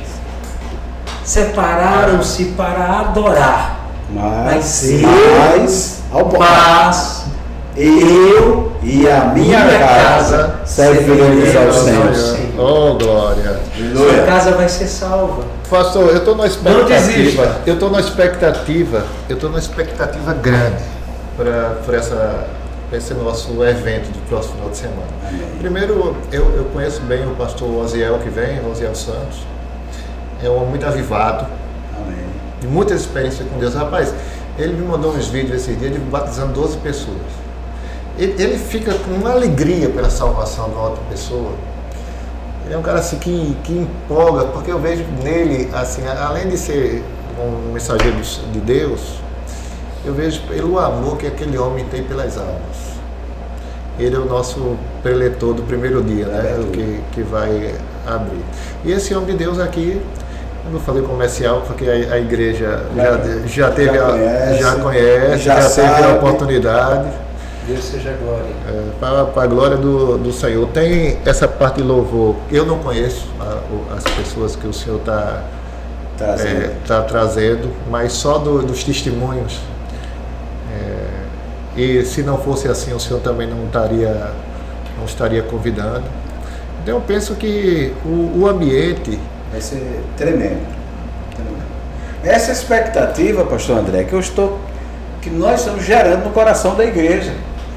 separaram-se para adorar. Mas eu e a minha casa serviremos ao Senhor. Oh, glória. Sua casa vai ser salva. Pastor, eu estou numa Não desista. Eu estou numa expectativa grande para esse nosso evento do próximo final de semana. Amém. Primeiro, eu conheço bem o pastor Osiel que vem, Osiel Santos. É um homem muito avivado, Amém. de muitas experiências com Deus. Rapaz, ele me mandou uns vídeos esses dias de batizando 12 pessoas. Ele fica com uma alegria pela salvação de uma outra pessoa. Ele é um cara assim que empolga, porque eu vejo nele, assim, além de ser um mensageiro de Deus, eu vejo pelo amor que aquele homem tem pelas almas. Ele é o nosso preletor do primeiro dia, né? Que vai abrir. E esse homem de Deus aqui, eu não falei comercial, porque a igreja já conhece, já teve a oportunidade. Deus seja a glória. Para a glória do Senhor. Tem essa parte de louvor. Eu não conheço as pessoas que o Senhor está trazendo, mas só dos testemunhos. E se não fosse assim, o Senhor também não estaria convidando. Então eu penso que o ambiente vai ser tremendo. Essa expectativa, pastor André, que nós estamos gerando no coração da igreja.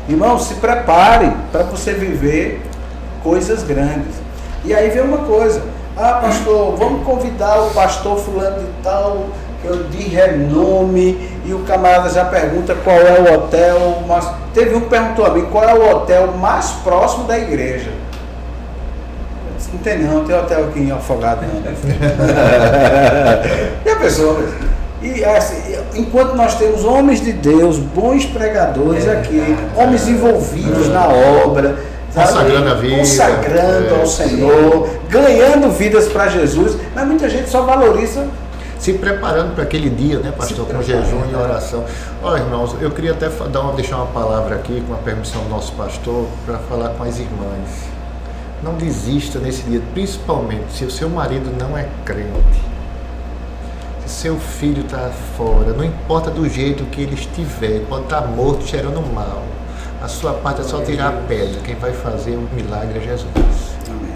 Irmão, se prepare para você viver coisas grandes. E aí vem uma coisa: pastor, vamos convidar o pastor fulano de tal, de renome, e o camarada já pergunta qual é o hotel. Teve um que perguntou a mim qual é o hotel mais próximo da igreja. Eu disse, não tem hotel aqui em Afogado não. E a pessoa, e assim, enquanto nós temos homens de Deus, bons pregadores aqui, homens envolvidos na obra, consagrando a vida, consagrando ao Senhor, ganhando vidas para Jesus, mas muita gente só valoriza se preparando para aquele dia, né, pastor, com jejum e oração. Irmãos, eu queria até deixar uma palavra aqui, com a permissão do nosso pastor, para falar com as irmãs. Não desista nesse dia, principalmente se o seu marido não é crente, se seu filho está fora, não importa do jeito que ele estiver, pode estar morto, cheirando mal. A sua parte é só tirar a pedra. Quem vai fazer o milagre é Jesus. Amém.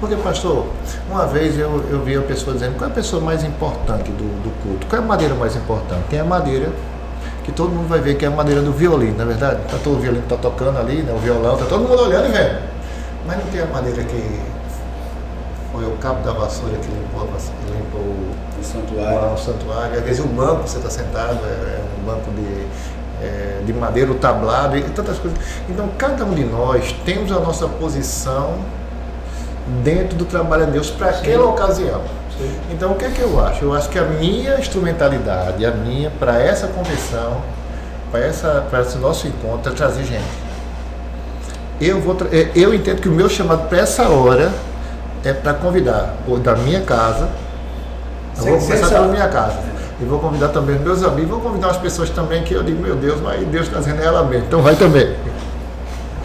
Porque, pastor, uma vez eu vi a pessoa dizendo: qual é a pessoa mais importante do culto? Qual é a madeira mais importante? Tem a madeira que todo mundo vai ver, que é a madeira do violino, não é verdade? Tá todo o violino está tocando ali, né? O violão, está todo mundo olhando e vendo. Mas não tem a madeira que foi o cabo da vassoura que limpou o santuário. Às vezes o banco que você está sentado é um banco de madeira, o tablado e tantas coisas. Então, cada um de nós temos a nossa posição dentro do trabalho de Deus para aquela ocasião. Sim. Então, o que é que eu acho? Eu acho que a minha instrumentalidade, para essa convenção, para esse nosso encontro, é trazer gente. Eu entendo que o meu chamado para essa hora é para convidar da minha casa. Eu vou começar pela minha casa. E vou convidar também os meus amigos, vou convidar umas pessoas também que eu digo, meu Deus, mas Deus está dizendo ela mesmo, então vai também.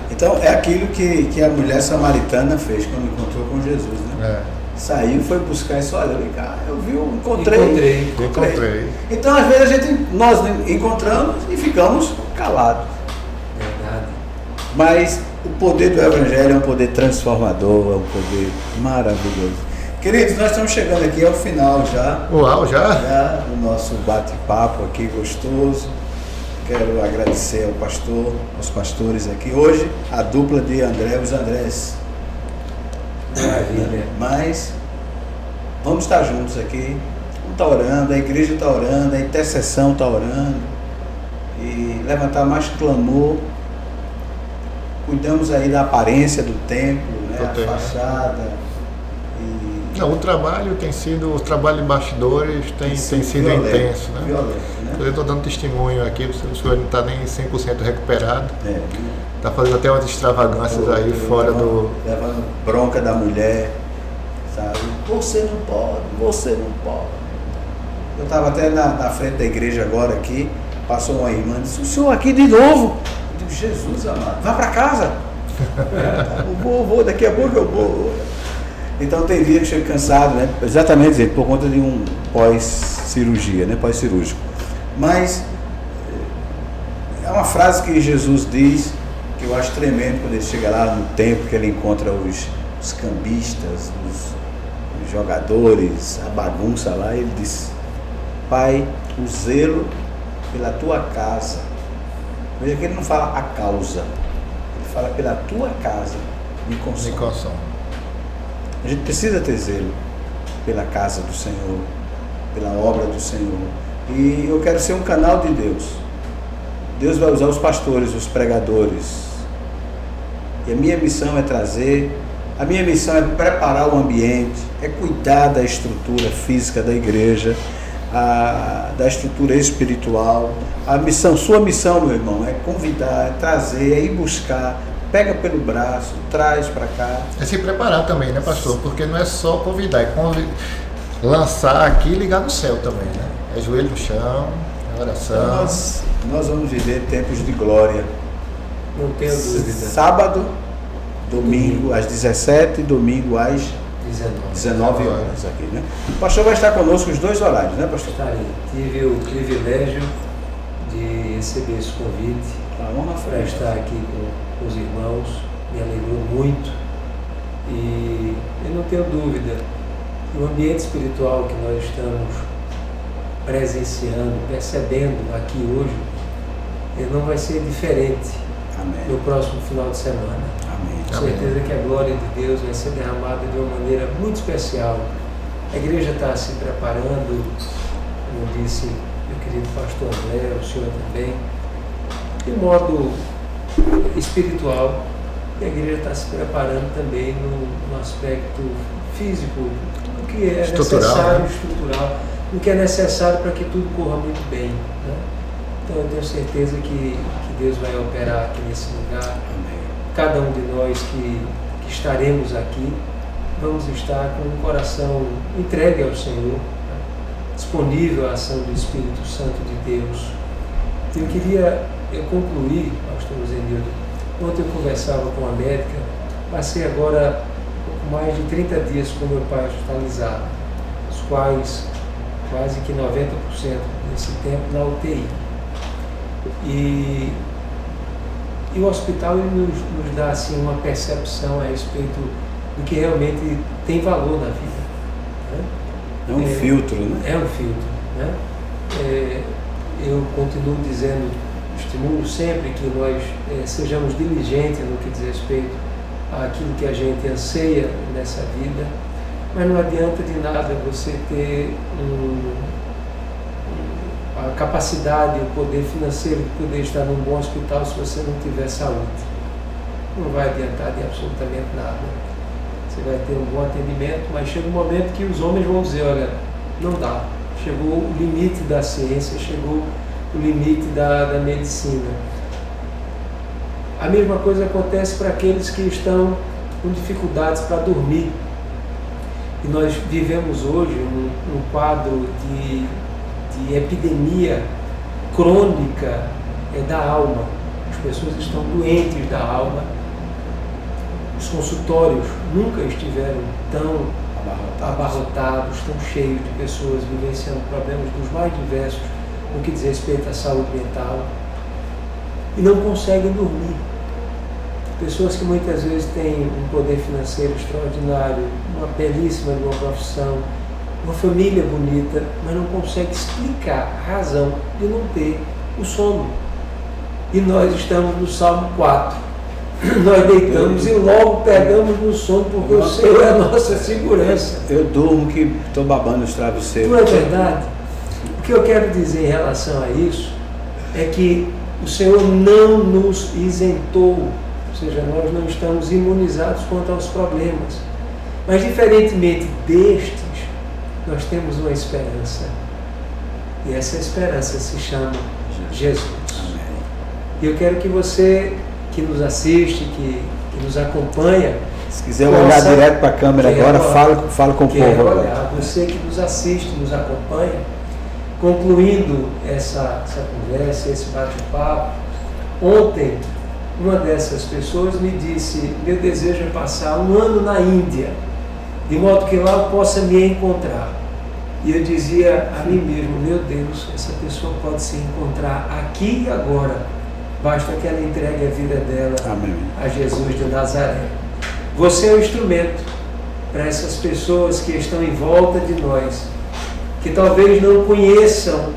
Então é aquilo que a mulher samaritana fez quando encontrou com Jesus, né? Saiu, foi buscar isso, olha, vem cá, encontrei. Então às vezes nós encontramos e ficamos calados. Verdade. Mas o poder do Evangelho é um poder transformador, é um poder maravilhoso. Queridos, nós estamos chegando aqui ao final já. Uau, já? Já do nosso bate-papo aqui gostoso. Quero agradecer ao pastor, aos pastores aqui. Hoje, a dupla de os Andrés. Maravilha. Mas vamos estar juntos aqui. Vamos estar orando, a igreja está orando, a intercessão está orando. E levantar mais clamor. Cuidamos aí da aparência do templo, né? A fachada. Não, o trabalho de bastidores tem sido violento, intenso, né? Violento, né? Eu estou dando testemunho aqui, o senhor não está nem 100% recuperado. Está fazendo até umas extravagâncias aí fora do... Levando bronca da mulher, sabe? Você não pode. Eu estava até na frente da igreja agora aqui, passou uma irmã e disse, o senhor aqui de novo? Eu digo, Jesus amado, vá para casa. Eu vou, daqui a pouco eu vou. Então tem dia que chego cansado, né? Exatamente por conta de um pós-cirurgia, né? Pós-cirúrgico. Mas é uma frase que Jesus diz, que eu acho tremendo quando ele chega lá no templo, que ele encontra os cambistas, os jogadores, a bagunça lá. Ele disse: Pai, o zelo pela tua casa. Veja que ele não fala a causa, ele fala pela tua casa me consome. A gente precisa ter zelo pela casa do Senhor, pela obra do Senhor. E eu quero ser um canal de Deus. Deus vai usar os pastores, os pregadores. E a minha missão é trazer, a minha missão é preparar o ambiente, é cuidar da estrutura física da igreja, da estrutura espiritual. A missão, sua missão, meu irmão, é convidar, é trazer, é ir buscar, pega pelo braço, traz para cá. É se preparar também, né, pastor? Porque não é só convidar, é lançar aqui e ligar no céu também, né? É joelho no chão, é oração. Então nós vamos viver tempos de glória. Não tenho dúvida. Sábado, domingo às 17, domingo às 19 horas aqui, né? O pastor vai estar conosco os dois horários, né, pastor? Estarei. Tive o privilégio de receber esse convite para estar aqui com os irmãos. Me alegrou muito. E eu não tenho dúvida que o ambiente espiritual que nós estamos presenciando, percebendo aqui hoje, ele não vai ser diferente. Amém. No próximo final de semana. Amém. Com certeza que a glória de Deus vai ser derramada de uma maneira muito especial. A igreja está se preparando, como disse meu querido pastor André, o senhor também, de modo espiritual. E a igreja está se preparando também no aspecto físico, do que é necessário, estrutural, do que é necessário para que tudo corra muito bem, né? Então eu tenho certeza que Deus vai operar aqui nesse lugar. Amém. Cada um de nós que estaremos aqui, vamos estar com o coração entregue ao Senhor, né? Disponível à ação do Espírito Santo de Deus. Eu queria concluir, pastor Zenildo. Ontem eu conversava com a médica, passei agora mais de 30 dias com meu pai hospitalizado, os quais quase que 90% desse tempo na UTI. E o hospital ele nos dá assim, uma percepção a respeito do que realmente tem valor na vida, né? É um filtro, né? É um filtro, né? Eu continuo dizendo, estimulo sempre que nós sejamos diligentes no que diz respeito àquilo que a gente anseia nessa vida, mas não adianta de nada você ter a capacidade, o poder financeiro de poder estar num bom hospital se você não tiver saúde. Não vai adiantar de absolutamente nada. Você vai ter um bom atendimento, mas chega um momento que os homens vão dizer, olha, não dá. Chegou o limite da ciência, chegou o limite da medicina. A mesma coisa acontece para aqueles que estão com dificuldades para dormir. E nós vivemos hoje um quadro de epidemia crônica da alma. As pessoas estão doentes da alma. Os consultórios nunca estiveram tão abarrotados, tão cheios de pessoas vivenciando problemas dos mais diversos no que diz respeito à saúde mental e não conseguem dormir. Pessoas que muitas vezes têm um poder financeiro extraordinário, uma belíssima de uma profissão, uma família bonita, mas não consegue explicar a razão de não ter o sono. E nós estamos no Salmo 4. Nós deitamos e logo pegamos no sono, porque o Senhor é a nossa segurança. Eu durmo que estou babando os travesseiros. Não é verdade? O que eu quero dizer em relação a isso é que o Senhor não nos isentou, ou seja, nós não estamos imunizados quanto aos problemas. Mas diferentemente destes, nós temos uma esperança. E essa esperança se chama Jesus. E eu quero que você que nos assiste, que nos acompanha, se quiser olhar direto para a câmera agora, fala com o povo agora. Você que nos assiste, nos acompanha, concluindo essa conversa, esse bate-papo, ontem uma dessas pessoas me disse, meu desejo é passar um ano na Índia, de modo que lá eu possa me encontrar. E eu dizia a mim mesmo, meu Deus, essa pessoa pode se encontrar aqui e agora. Basta que ela entregue a vida dela a Jesus de Nazaré. Você é o instrumento para essas pessoas que estão em volta de nós, que talvez não conheçam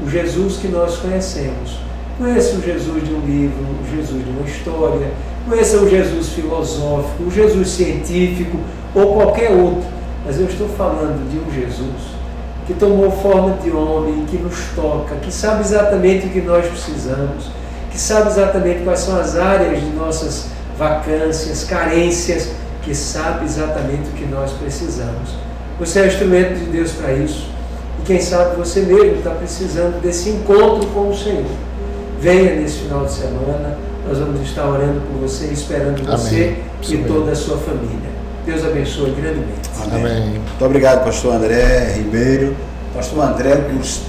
o Jesus que nós conhecemos. Conheça o Jesus de um livro, o Jesus de uma história, conheça o Jesus filosófico, o Jesus científico ou qualquer outro. Mas eu estou falando de um Jesus que tomou forma de homem, que nos toca, que sabe exatamente o que nós precisamos, que sabe exatamente quais são as áreas de nossas vacâncias, carências, que sabe exatamente o que nós precisamos. Você é o instrumento de Deus para isso. E quem sabe você mesmo está precisando desse encontro com o Senhor. Venha nesse final de semana, nós vamos estar orando por você, esperando você e toda a sua família. Deus abençoe grandemente. Amém. Muito obrigado, pastor André Ribeiro. Pastor André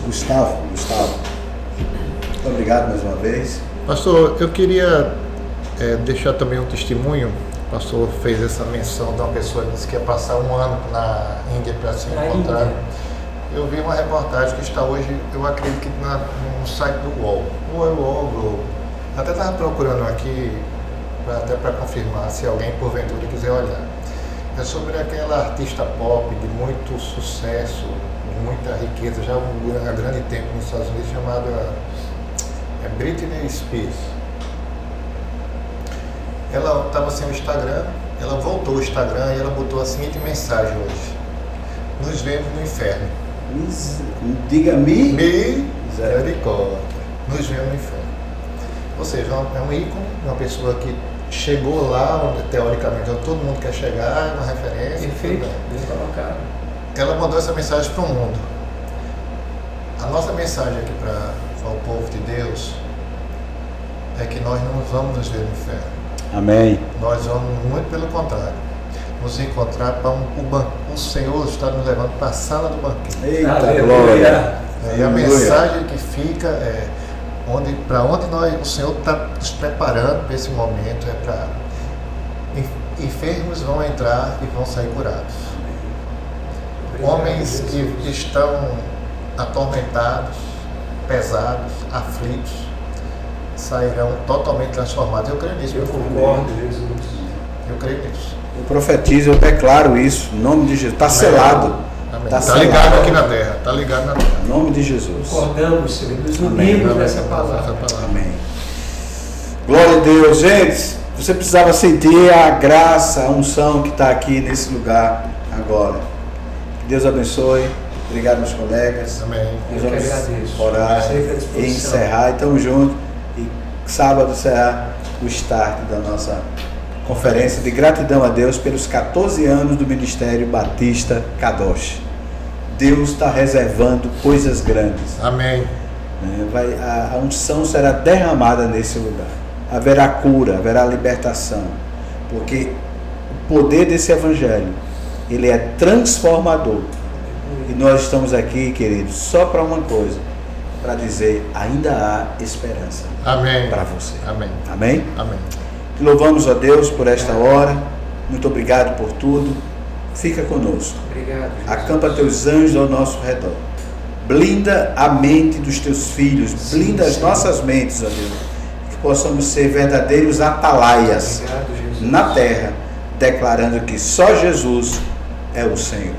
Gustavo. Muito obrigado mais uma vez. Pastor, eu queria deixar também um testemunho. O pastor fez essa menção de uma pessoa que disse que ia passar um ano na Índia para se encontrar. Eu vi uma reportagem que está hoje, eu acredito que no site do UOL. Globo. Até estava procurando aqui, até para confirmar, se alguém porventura quiser olhar. É sobre aquela artista pop de muito sucesso, de muita riqueza, já há grande tempo nos Estados Unidos, chamada Britney Spears. Ela estava sem o Instagram, ela voltou ao Instagram e ela botou a seguinte mensagem hoje: nos vemos no inferno. Diga-me. Misericórdia. Nos vemos no inferno. Ou seja, é um ícone, uma pessoa que chegou lá, onde, teoricamente, onde todo mundo quer chegar, uma referência. Perfeito, bem colocado. Ela mandou essa mensagem para o mundo. A nossa mensagem aqui para o povo de Deus é que nós não vamos nos ver no inferno. Amém. Nós vamos, muito pelo contrário, nos encontrar para o Senhor está nos levando para a sala do banquete. Eita, glória! E a mensagem que fica é para onde o Senhor está nos preparando para esse momento, é para enfermos vão entrar e vão sair curados. Homens que estão atormentados, pesados, aflitos, sairão totalmente transformados. Eu creio nisso. Eu concordo, Jesus. Eu creio nisso. Eu profetizo, eu declaro isso, em nome de Jesus. Está selado. Está ligado aqui na terra. Está ligado na terra. Em nome de Jesus. Concordamos, Senhor. Nos unimos nessa palavra. Amém. Glória a Deus. Gente, você precisava sentir a graça, a unção que está aqui nesse lugar agora. Que Deus abençoe. Obrigado, meus colegas. Amém. Nós vamos orar e encerrar. E estamos juntos. E sábado será o start da nossa conferência de gratidão a Deus pelos 14 anos do Ministério Batista Kadosh. Deus está reservando coisas grandes. Amém. A unção será derramada nesse lugar. Haverá cura, haverá libertação. Porque o poder desse evangelho, ele é transformador. E nós estamos aqui, queridos, só para uma coisa. Para dizer, ainda há esperança. Amém. Para você. Amém. Amém? Amém. Louvamos a Deus por esta hora. Muito obrigado por tudo. Fica conosco. Obrigado, Jesus. Acampa teus anjos ao nosso redor. Blinda a mente dos teus filhos. Blinda as nossas mentes, ó Deus. Que possamos ser verdadeiros atalaias na terra, declarando que só Jesus é o Senhor.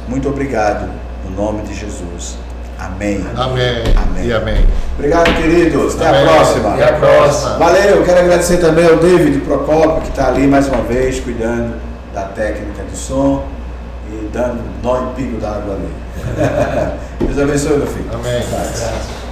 Muito obrigado, no nome de Jesus. Amém. Amém. Amém. E amém. Obrigado, queridos. Até Amém. a próxima. Até a próxima. Valeu. Quero agradecer também ao David Procópio, que está ali mais uma vez, cuidando da técnica de som e dando nó em pingo d'água ali. Deus abençoe, meu filho. Amém. Graças.